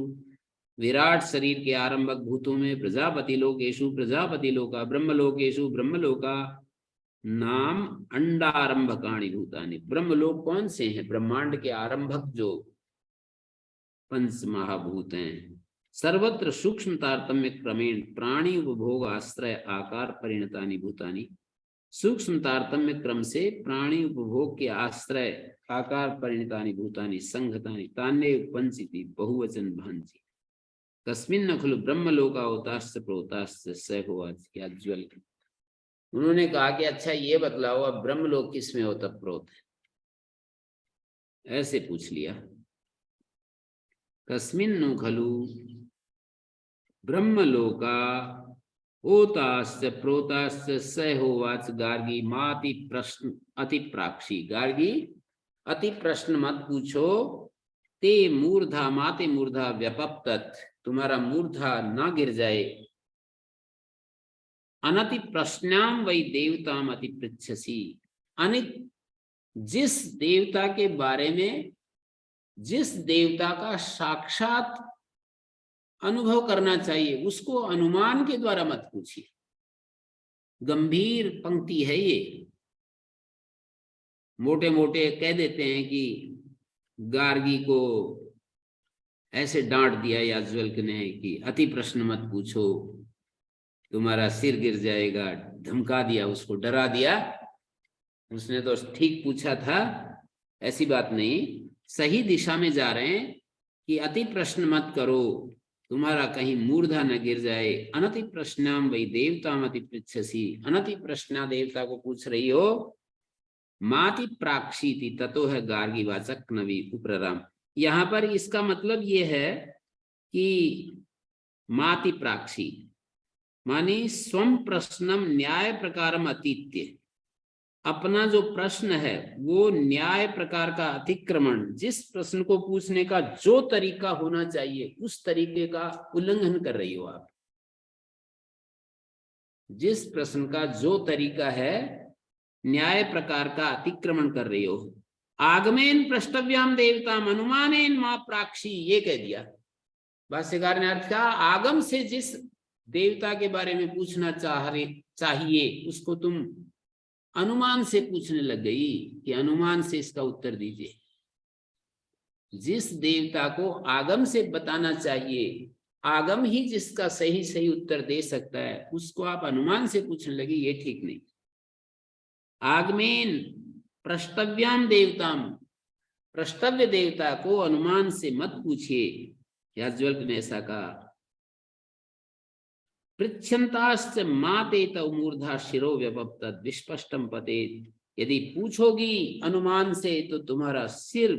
विराट शरीर के आरंभक भूतों में, प्रजापति लोकेशु, प्रजापति लोका ब्रह्मलोकेशु, ब्रह्मलोका नाम अंडारंभकाणि भूतानि। ब्रह्मलोक कौन से हैं? ब्रह्मांड के आरंभक जो पंच महाभूत हैं। सर्वत्र सूक्ष्म तारतम्य क्रमेण प्राणी उपभोग आश्रय आकार परिणतानि भूतानि, सूक्ष्म तारतम्य क्रम से प्राणी उपभोग के आश्रय आकार परिणतानि भूतानि संघतानि तान्ये पंचिति बहुवचन भांति। कस्मिन् न खलु ब्रह्मलोकावताश्च प्रोताश्च स होवाच। याज्वल उन्होंने कहा कि अच्छा ये बतलाओ अब ब्रह्मलोक किसमें ओतप्रोत है? ऐसे पूछ लिया। कस्मिन् नु खलु ब्रह्मलोका ओताश्च प्रोताश्च स होवाच। गार्गी माति प्रश्न अति प्राक्षी, गार्गी अति प्रश्न मत पूछो। ते मूर्धा माते मूर्धा व्यपप्तत, तुम्हारा मूर्धा ना गिर जाए। अनति प्रश्नाम वै देवताम अति पृच्छसि, अनित जिस देवता के बारे में, जिस देवता का साक्षात अनुभव करना चाहिए, उसको अनुमान के द्वारा मत पूछिए। गंभीर पंक्ति है ये। मोटे मोटे कह देते हैं कि गार्गी को ऐसे डांट दिया याज्वल्क ने कि अति प्रश्न मत पूछो, तुम्हारा सिर गिर जाएगा, धमका दिया, उसको डरा दिया। उसने तो ठीक पूछा था, ऐसी बात नहीं, सही दिशा में जा रहे हैं कि अति प्रश्न मत करो, तुम्हारा कहीं मूर्धा न गिर जाए। अनति प्रश्नाम वै देवताम अति पृच्छसि, अनति प्रश्ना देवता को पूछ रही हो। माति प्राक्षीति ततो है गार्गी वाचक नवी उपराम। यहाँ पर इसका मतलब ये है कि माति प्राक्षी मानी स्वम प्रश्नम न्याय प्रकारम अतीत्य, अपना जो प्रश्न है वो न्याय प्रकार का अतिक्रमण, जिस प्रश्न को पूछने का जो तरीका होना चाहिए उस तरीके का उल्लंघन कर रही हो आप। जिस प्रश्न का जो तरीका है न्याय प्रकार का अतिक्रमण कर रही हो। आगमेन प्रष्टव्याम देवताम अनुमानेन मां प्राक्षी, ये कह दिया भाष्यकार ने। अर्थ कहा आगम से जिस देवता के बारे में पूछना चाहिए उसको तुम अनुमान से पूछने लग गई कि अनुमान से इसका उत्तर दीजिए। जिस देवता को आगम से बताना चाहिए, आगम ही जिसका सही सही उत्तर दे सकता है, उसको आप अनुमान से पूछने लगे, ये ठीक नहीं। आगमेन प्रष्टव्याम देवताम, प्रष्टव्य देवता को अनुमान से मत पूछिए, याज्ञवल्क्य ने ऐसा कहा। पृच्छन्ताश्च माते तव मूर्धा शिरो व्यपप्तत् विस्पष्टम पतेत्, यदि पूछोगी अनुमान से तो तुम्हारा सिर,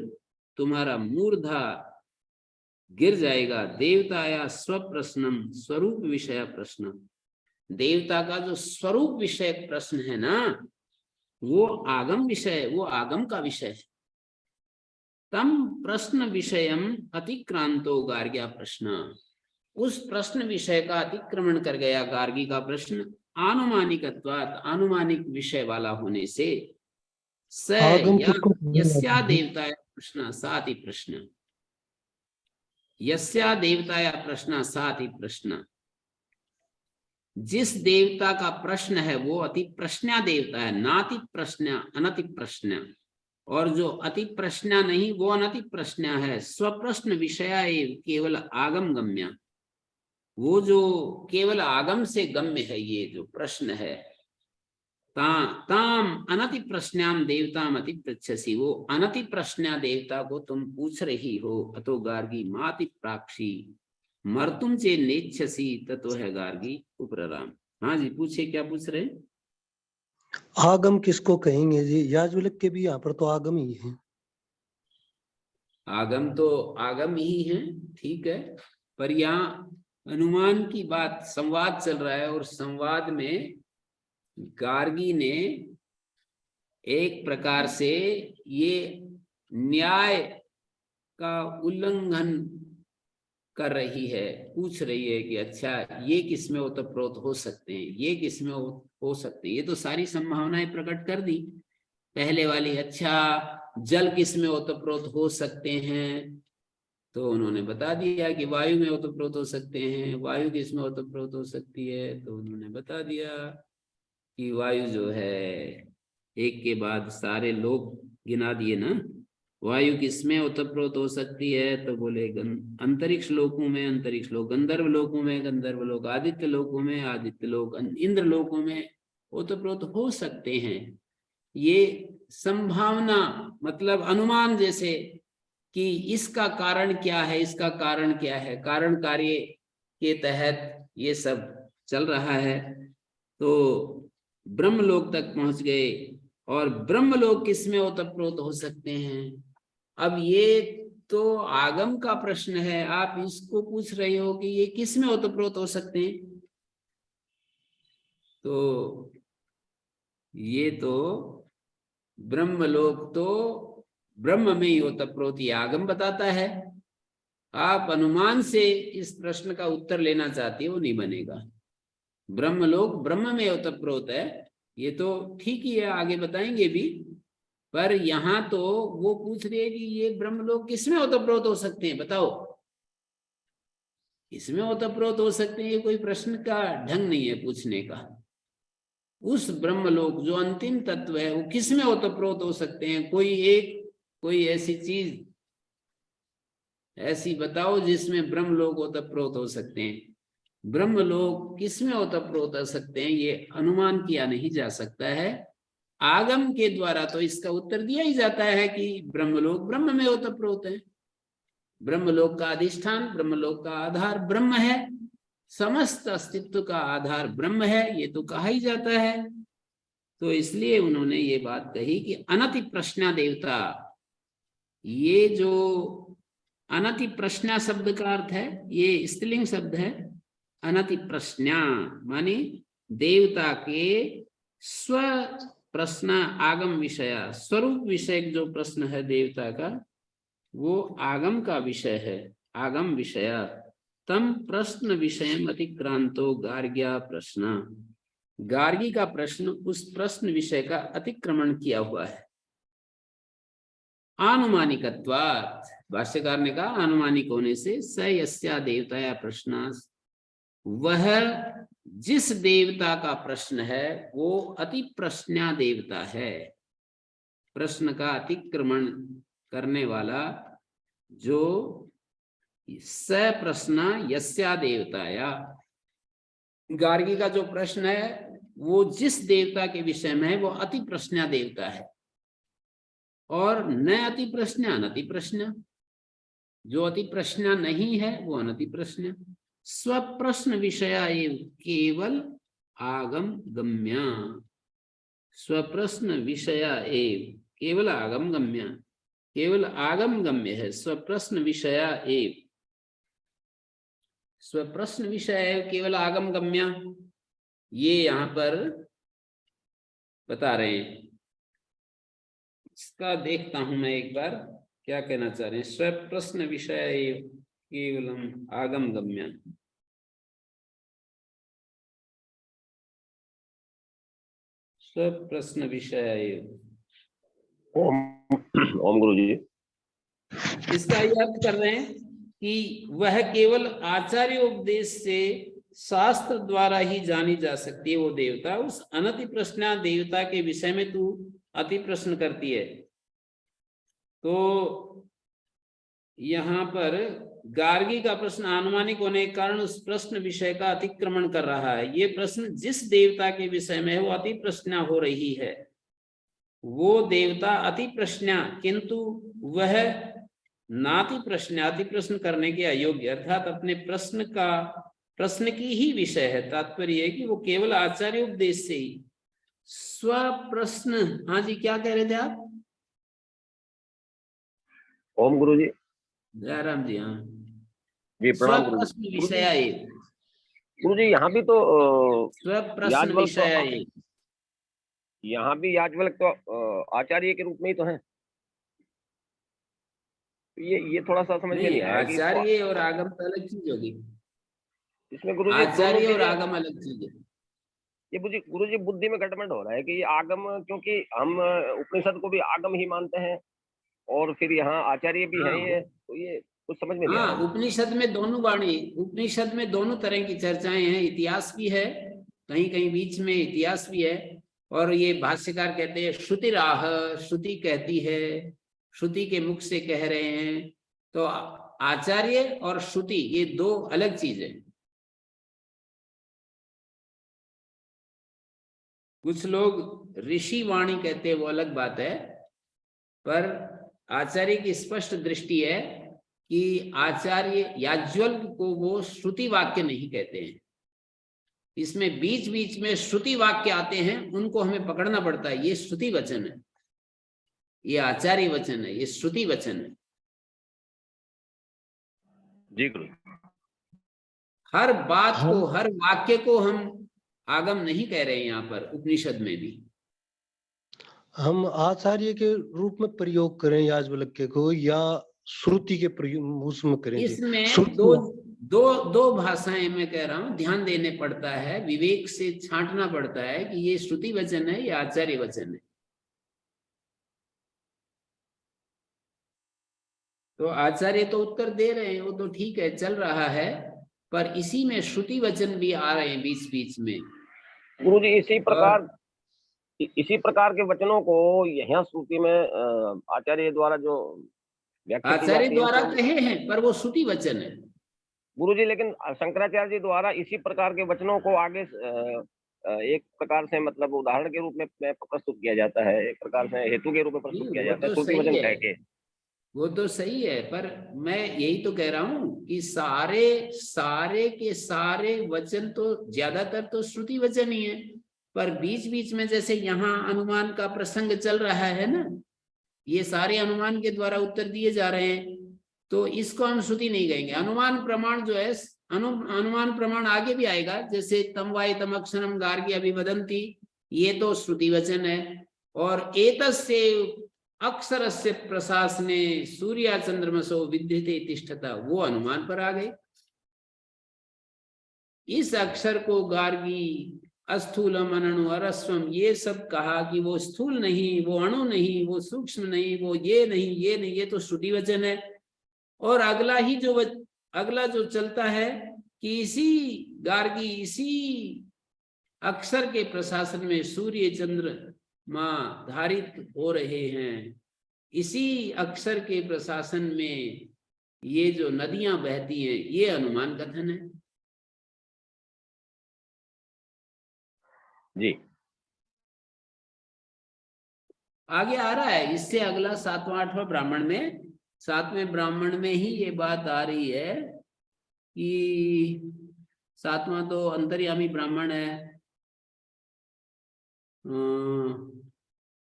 तुम्हारा मूर्धा गिर जाएगा। देवताया स्वप्रश्नम, स्वरूप विषय प्रश्न, देवता का जो स्वरूप विषय प्रश्न है ना, वो आगम विषय, वो आगम का विषय है। तम प्रश्न विषयम अतिक्रांतो गार्ग्या प्रश्न, उस प्रश्न विषय का अतिक्रमण कर गया गार्गी का प्रश्न, आनुमानिकत्वात्, आनुमानिक विषय वाला होने से। स यस्या देवताया प्रश्न साति प्रश्न, यस्या देवताया प्रश्न साति प्रश्न, जिस देवता का प्रश्न है वो अति प्रश्ना देवता है, नाति प्रश्न अनति प्रश्न, और जो अति प्रश्ना नहीं वो अनति प्रश्न है। स्वप्रश्न विषय केवल आगम गम्य, वो जो केवल आगम से गम्य है ये जो प्रश्न है। ताम अनति प्रश्नाम देवताम अति पृच्छसि, वो अनति प्रश्ना देवता को तुम पूछ रही हो। अतो गार्गी माति प्राक्षी मर्तुम चे नेच्छसि, ततो है गार्गी उपरराम। हाँ जी, पूछे, क्या पूछ रहे? आगम किसको कहेंगे जी? याज्ञवल्क्य के भी यहाँ पर तो आगम ही है। आगम तो आगम ही है, ठीक है, पर यहाँ अनुमान की बात, संवाद चल रहा है, और संवाद में गार्गी ने एक प्रकार से ये न्याय का उल्लंघन कर रही है, पूछ रही है कि अच्छा ये किसमें ओतप्रोत हो सकते हैं, ये किसमें हो सकते हैं। ये तो सारी संभावनाएं प्रकट कर दी पहले वाली। अच्छा जल किसमें ओतप्रोत हो सकते हैं, तो उन्होंने बता दिया कि वायु में ओतप्रोत हो सकते हैं। वायु किसमें ओतप्रोत हो सकती है, तो उन्होंने बता दिया कि वायु जो है, एक के बाद सारे लोग गिना दिए ना, वायु किसमें ओतप्रोत हो सकती है, तो बोले अंतरिक्ष लोकों में अंतरिक्ष लोक, गंधर्व लोकों में गंधर्व लोक, आदित्य लोकों में आदित्य लोक, इंद्र लोकों में ओतप्रोत हो सकते हैं। ये संभावना मतलब अनुमान जैसे कि इसका कारण क्या है, इसका कारण क्या है, कारण कार्य के तहत ये सब चल रहा है। तो ब्रह्मलोक तक पहुंच गए, और ब्रह्मलोक किसमें ओतप्रोत हो सकते हैं। अब ये तो आगम का प्रश्न है, आप इसको पूछ रहे हो कि ये किसमें ओतप्रोत हो सकते हैं, तो ये तो ब्रह्मलोक तो ब्रह्म में ही ओतप्रोत, ये आगम बताता है। आप अनुमान से इस प्रश्न का उत्तर लेना चाहते हो, नहीं बनेगा। ब्रह्मलोक ब्रह्म में ओतप्रोत है, ये तो ठीक ही है, आगे बताएंगे भी, पर यहाँ तो वो पूछ रहे हैं कि ये ब्रह्मलोक किसमें ओतप्रोत हो सकते हैं, बताओ इसमें ओतप्रोत हो सकते हैं। ये कोई प्रश्न का ढंग नहीं है पूछने का। उस ब्रह्मलोक जो अंतिम तत्व है वो किसमें ओतप्रोत हो सकते हैं, कोई ऐसी चीज ऐसी बताओ जिसमें ब्रह्मलोक ओतप्रोत हो सकते हैं। ब्रह्मलोक किसमें ओतप्रोत हो सकते हैं, ये अनुमान किया नहीं जा सकता है। आगम के द्वारा तो इसका उत्तर दिया ही जाता है कि ब्रह्मलोक ब्रह्म में ओतप्रोत है। ब्रह्मलोक का अधिष्ठान, ब्रह्मलोक का आधार ब्रह्म है, समस्त अस्तित्व का आधार ब्रह्म है, ये तो कहा ही जाता है। तो इसलिए उन्होंने ये बात कही कि अनति प्रश्ना देवता, ये जो अनति प्रश्ना शब्द का अर्थ है, ये स्त्रीलिंग शब्द है, अनति प्रश्ना माने देवता के स्व प्रश्न आगम विषय, स्वरूप विषय जो प्रश्न है देवता का वो आगम का विषय है, आगम विषय। तम प्रश्न विषयम अतिक्रांतो गार्ग्या प्रश्न, गार्गी का प्रश्न उस प्रश्न विषय का अतिक्रमण किया हुआ है। आनुमानिकत्वात्, भाष्यकार ने कहा आनुमानिक होने से, स यस्या देवताया प्रश्न, वह जिस देवता का प्रश्न है वो अति प्रश्ना देवता है, प्रश्न का अतिक्रमण करने वाला, जो स प्रश्न यस्या देवताया, गार्गी का जो प्रश्न है वो जिस देवता के विषय में है वो अति प्रश्ना देवता है, और न अति प्रश्न अनति प्रश्न, जो अति प्रश्न नहीं है वो अनति प्रश्न। स्वप्रश्न विषय एव केवल आगम गम्य, स्वप्रश्न विषय एव केवल आगम गम्य, केवल आगम गम्य है। स्वप्रश्न विषय एव, स्वप्रश्न विषय एव केवल आगम गम्य, ये यहाँ पर बता रहे हैं। इसका देखता हूं मैं एक बार क्या कहना चाह रहे हैं। स्वप्रश्न विषय केवलम आगम गम्य, स्वप्रश्न विषय, ओम ओम गुरु जी। इसका ये अर्थ कर रहे हैं कि वह केवल आचार्य उपदेश से शास्त्र द्वारा ही जानी जा सकती है वो देवता। उस अनति प्रश्न देवता के विषय में तू अति प्रश्न करती है। तो यहाँ पर गार्गी का प्रश्न अनुमानिक होने के कारण उस प्रश्न विषय का अतिक्रमण कर रहा है। ये प्रश्न जिस देवता के विषय में है वो अति प्रश्न हो रही है, वो देवता अति प्रश्न, किंतु वह नाति प्रश्न, अति प्रश्न करने के अयोग्य, अर्थात अपने प्रश्न की ही विषय है। तात्पर्य है कि वो केवल आचार्य उपदेश से ही स्व प्रश्न। हाँ जी, क्या कह रहे थे आप? ओम गुरु जी। जयराम जी। हाँ जी प्रणाम गुरु प्रश्न विषय, गुरु जी। यहाँ भी तो स्व प्रश्न विषय, यहाँ भी याज्ञवल्क्य तो आचार्य के रूप में ही तो है। ये थोड़ा सा समझ में नहीं आया कि आचार्य और आगम तो अलग चीज होगी। इसमें गुरु जी आचार्य और आगम अलग चीज है। ये गुरु जी बुद्धि में गड़बड़ हो रहा है कि ये आगम, क्योंकि हम उपनिषद को भी आगम ही मानते हैं और फिर यहाँ आचार्य भी हैं ये, तो ये कुछ समझ में नहीं आ रहा। उपनिषद में दोनों वाणी, उपनिषद में दोनों तरह की चर्चाएं हैं। इतिहास भी है, कहीं कहीं बीच में इतिहास भी है। और ये भाष्यकार कहते हैं श्रुतिराह, श्रुति कहती है, श्रुति के मुख से कह रहे हैं। तो आचार्य और श्रुति ये दो अलग चीज है। कुछ लोग ऋषि वाणी कहते हैं, वो अलग बात है, पर आचार्य की स्पष्ट दृष्टि है कि आचार्य याज्ञवल्क्य को वो श्रुति वाक्य नहीं कहते हैं। इसमें बीच बीच में श्रुति वाक्य आते हैं, उनको हमें पकड़ना पड़ता है। ये श्रुति वचन है, ये आचार्य वचन है, ये श्रुति वचन है। जी गुरु। हर बात को, हर वाक्य को हम आगम नहीं कह रहे हैं। यहाँ पर उपनिषद में भी हम आचार्य के रूप में प्रयोग करें याज्ञवल्क्य को या श्रुति के प्रयोग उसमें करें? इसमें दो भाषाएं मैं कह रहा हूं, ध्यान देने पड़ता है, विवेक से छांटना पड़ता है कि ये श्रुति वचन है या आचार्य वचन है। तो आचार्य तो उत्तर दे रहे हैं, वो तो ठीक है, चल रहा है, पर इसी में श्रुति वचन भी आ रहे हैं बीच बीच में। गुरु जी इसी प्रकार के वचनों को यहाँ श्रुति में आचार्य द्वारा जो आचार्य द्वारा कहे हैं, पर वो श्रुति वचन है गुरु जी। लेकिन शंकराचार्य जी द्वारा इसी प्रकार के वचनों को आगे एक प्रकार से, मतलब उदाहरण के रूप में प्रस्तुत किया जाता है, एक प्रकार से हेतु के रूप में प्रस्तुत किया जाता है श्रुति वचन कह के। वो तो सही है, पर मैं यही तो कह रहा हूं कि सारे के सारे वचन तो ज्यादातर तो श्रुति वचन ही है, पर बीच बीच में जैसे यहाँ अनुमान का प्रसंग चल रहा है ना, ये सारे अनुमान के द्वारा उत्तर दिए जा रहे हैं। तो इसको हम श्रुति नहीं कहेंगे। अनुमान प्रमाण जो है, अनुमान प्रमाण आगे भी आएगा, जैसे तम वाय तम अक्षरम गार्गी अभिवदन्ति, ये तो श्रुति वचन है। और एतस्य अक्षरस्य प्रशासने सूर्य चंद्रमसो विद्यते तिष्ठता, वो अनुमान पर आ गए। इस अक्षर को गार्गी, अस्थूलम अणु अरस्वम, ये सब कहा कि वो स्थूल नहीं, वो अणु नहीं, वो सूक्ष्म नहीं, वो ये नहीं, ये नहीं, ये तो श्रुति वचन है। और अगला ही जो अगला जो चलता है कि इसी गार्गी, इसी अक्षर के प्रशासन में सूर्य चंद्र मां धारित हो रहे हैं, इसी अक्षर के प्रशासन में ये जो नदियां बहती हैं, ये अनुमान कथन है जी। आगे आ रहा है। इससे अगला 7वां 8वां ब्राह्मण में, 7वें ब्राह्मण में ही ये बात आ रही है कि 7वां तो अंतर्यामी ब्राह्मण है,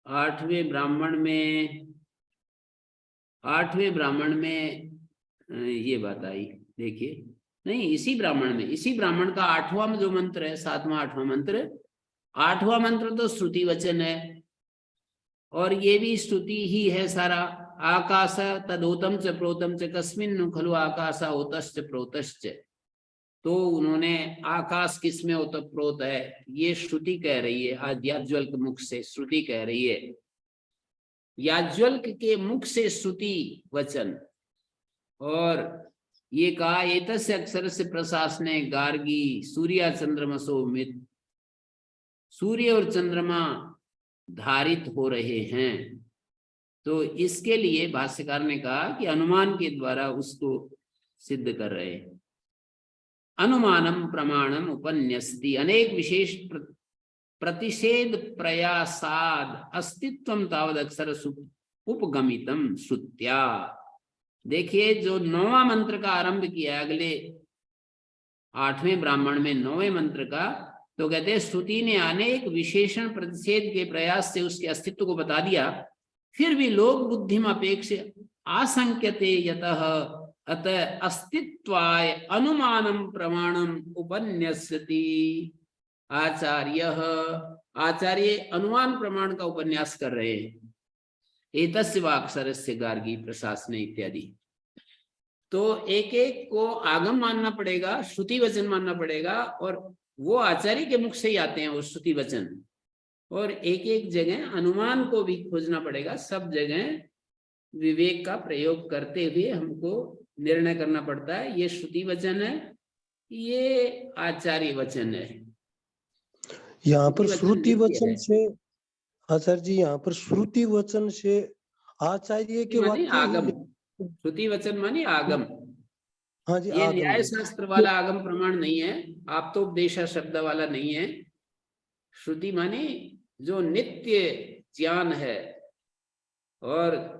8वें ब्राह्मण में, 8वें ब्राह्मण में ये बात आई। देखिए, नहीं, इसी ब्राह्मण में, इसी ब्राह्मण का 8वां जो मंत्र है, 7वां 8वां मंत्र, 8वां मंत्र तो श्रुति वचन है, और ये भी स्तुति ही है सारा। आकाश तदोतम च प्रोतम च कस्मिन् खलु आकाश ओतश्च प्रोतश्च, तो उन्होंने आकाश किसमें ओतप्रोत है, ये श्रुति कह रही है। आज याज्वल्क मुख से श्रुति कह रही है, याज्वल्क के मुख से श्रुति वचन। और ये कहा एतस्य अक्षर से प्रशासने गार्गी सूर्य चंद्रमसो मित, सूर्य और चंद्रमा धारित हो रहे हैं। तो इसके लिए भाष्यकार ने कहा कि अनुमान के द्वारा उसको सिद्ध कर रहे हैं। अनुमानम प्रमाणम उपन्यस्ति, अनेक विशेष प्रतिषेध प्रयासाद अस्तित्वम तावद अक्षर उपगमितम श्रुत्या। देखिए, जो 9वां मंत्र का आरंभ किया अगले 8वें ब्राह्मण में 9वें मंत्र का, तो कहते हैं श्रुति ने अनेक विशेषण प्रतिषेध के प्रयास से उसके अस्तित्व को बता दिया, फिर भी लोक बुद्धिम अपेक्ष आशंक्यते यतः अतः अस्तित्वाय अनुमानम प्रमाणम उपन्यस्यति। आचार्य अनुमान प्रमाण का उपन्यास कर रहे हैं। एतस्य वाक्सरस्य गार्गी प्रशासने इत्यादि। तो एक एक को आगम मानना पड़ेगा, श्रुति वचन मानना पड़ेगा, और वो आचार्य के मुख से ही आते हैं वो श्रुति वचन। और एक एक जगह अनुमान को भी खोजना पड़ेगा, सब जगह विवेक का प्रयोग करते हुए हमको निर्णय करना पड़ता है, ये श्रुति वचन है, ये आचार्य वचन है। यहाँ पर श्रुति वचन से, आचार्य जी, यहाँ पर श्रुति वचन से आचार्य के वाक्य, आगम, श्रुति वचन माने आगम। हाँ जी, ये न्याय शास्त्र वाला आगम प्रमाण नहीं है, आप तो उपदेश शब्द वाला नहीं है। श्रुति माने जो नित्य ज्ञान है, और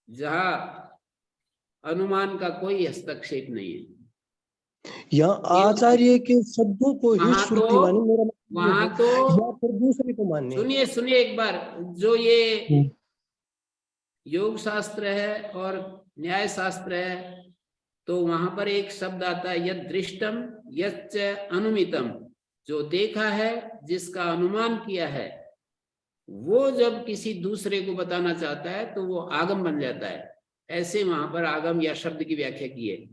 जहाँ अनुमान का कोई हस्तक्षेप नहीं है। यहाँ आचार्य के शब्दों को ही श्रुति माने, मेरा वहां तो या फिर दूसरे को मानने। सुनिए एक बार, जो ये योग शास्त्र है और न्याय शास्त्र है, तो वहां पर एक शब्द आता है यद दृष्टम यच्च अनुमितम, जो देखा है, जिसका अनुमान किया है, वो जब किसी दूसरे को बताना चाहता है तो वो आगम बन जाता है। ऐसे वहां पर आगम या शब्द की व्याख्या की है।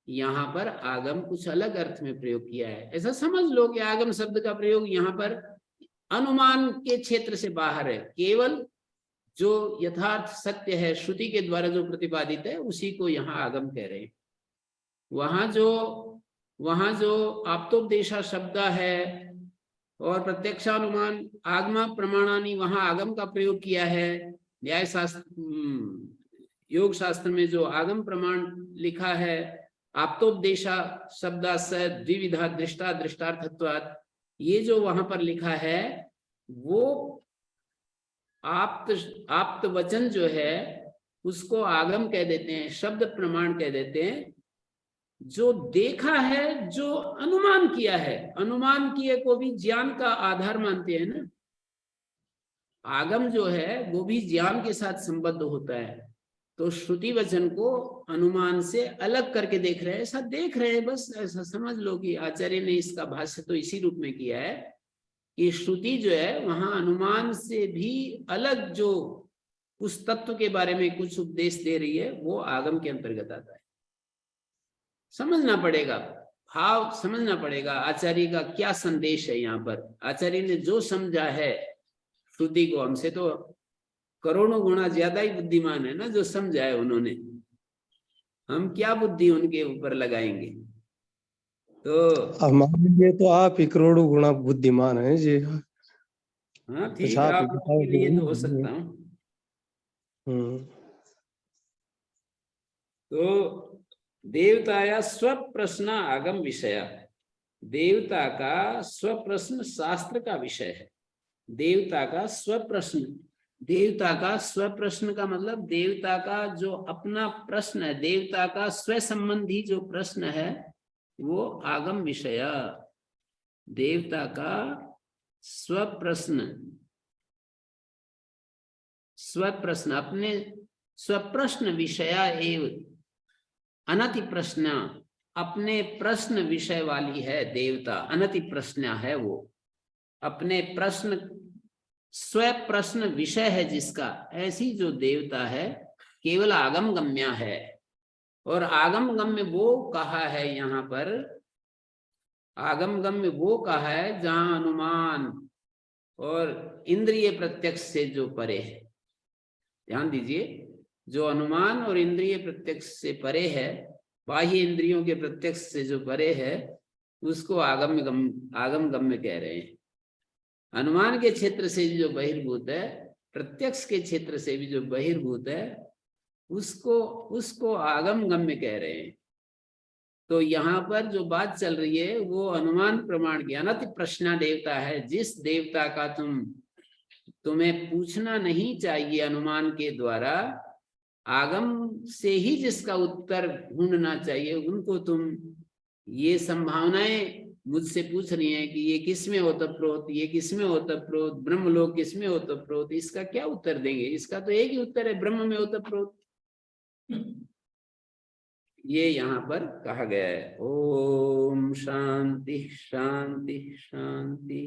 यहाँ पर आगम कुछ अलग अर्थ में प्रयोग किया है, ऐसा समझ लो कि आगम शब्द का प्रयोग यहाँ पर अनुमान के क्षेत्र से बाहर है। केवल जो यथार्थ सत्य है, श्रुति के द्वारा जो प्रतिपादित है, उसी को यहाँ आगम कह रहे हैं। वहां जो आप्तोपदेशा शब्द है और प्रत्यक्षानुमान आगमा प्रमाणानी, वहां आगम का प्रयोग किया है। न्याय शास्त्र योग शास्त्र में जो आगम प्रमाण लिखा है, आप्तोपदेशा शब्दा से द्विविधा दृष्टा दृष्टार्थत्वात्, ये जो वहां पर लिखा है वो आप्त वचन जो है उसको आगम कह देते हैं, शब्द प्रमाण कह देते हैं। जो देखा है, जो अनुमान किया है, अनुमान किए को भी ज्ञान का आधार मानते हैं ना। आगम जो है वो भी ज्ञान के साथ संबद्ध होता है। तो श्रुति वचन को अनुमान से अलग करके देख रहे हैं, ऐसा देख रहे हैं, बस ऐसा समझ लो कि आचार्य ने इसका भाष्य तो इसी रूप में किया है कि श्रुति जो है वहां अनुमान से भी अलग जो उस तत्व के बारे में कुछ उपदेश दे रही है वो आगम के अंतर्गत आता है। समझना पड़ेगा, भाव समझना पड़ेगा, आचार्य का क्या संदेश है। यहाँ पर आचार्य ने जो समझा है श्रुति को, हमसे तो करोड़ों गुना ज्यादा ही बुद्धिमान है ना जो समझा है उन्होंने, हम क्या बुद्धि उनके ऊपर लगाएंगे। तो हमारे लिए तो आप ही करोड़ों गुना बुद्धिमान हैं जी। हाँ कुछ ठीक है, आप ही आप लोगों के लिए तो हो सकता बताओ। हूँ। तो देवताया स्वप्रश्न आगम विषय, देवता का स्वप्रश्न शास्त्र का विषय है। देवता का स्वप्रश्न, देवता का स्वप्रश्न का मतलब देवता का जो अपना प्रश्न है, देवता का स्व संबंधी जो प्रश्न है वो आगम विषय। देवता का स्वप्रश्न, स्वप्रश्न अपने स्वप्रश्न विषय एव अनति प्रश्न, अपने प्रश्न विषय वाली है देवता, अनति प्रश्न है वो, अपने प्रश्न स्व प्रश्न विषय है जिसका, ऐसी जो देवता है केवल आगम गम्या है। और आगम गम्य वो कहा है यहाँ पर, आगम गम्य वो कहा है जहां अनुमान और इंद्रिय प्रत्यक्ष से जो परे है। ध्यान दीजिए, जो अनुमान और इंद्रिय प्रत्यक्ष से परे है, बाह्य इंद्रियों के प्रत्यक्ष से जो परे है, उसको आगम गम्य कह रहे हैं। अनुमान के क्षेत्र से जो बहिर्भूत है, प्रत्यक्ष के क्षेत्र से भी जो बहिर्भूत है, उसको आगम गम्य कह रहे हैं। तो यहाँ पर जो बात चल रही है वो अनुमान प्रमाण की अनति प्रश्न देवता है, जिस देवता का तुम्हें पूछना नहीं चाहिए अनुमान के द्वारा, आगम से ही जिसका उत्तर ढूंढना चाहिए, उनको तुम ये संभावनाएं मुझसे पूछ रही हैं कि ये किसमें ओतप्रोत, ये किसमें ओतप्रोत, ब्रह्मलोक किसमें ओतप्रोत, इसका क्या उत्तर देंगे? इसका तो एक ही उत्तर है, ब्रह्म में ओतप्रोत। ये यहाँ पर कहा गया है। ओम शांति शांति शांति।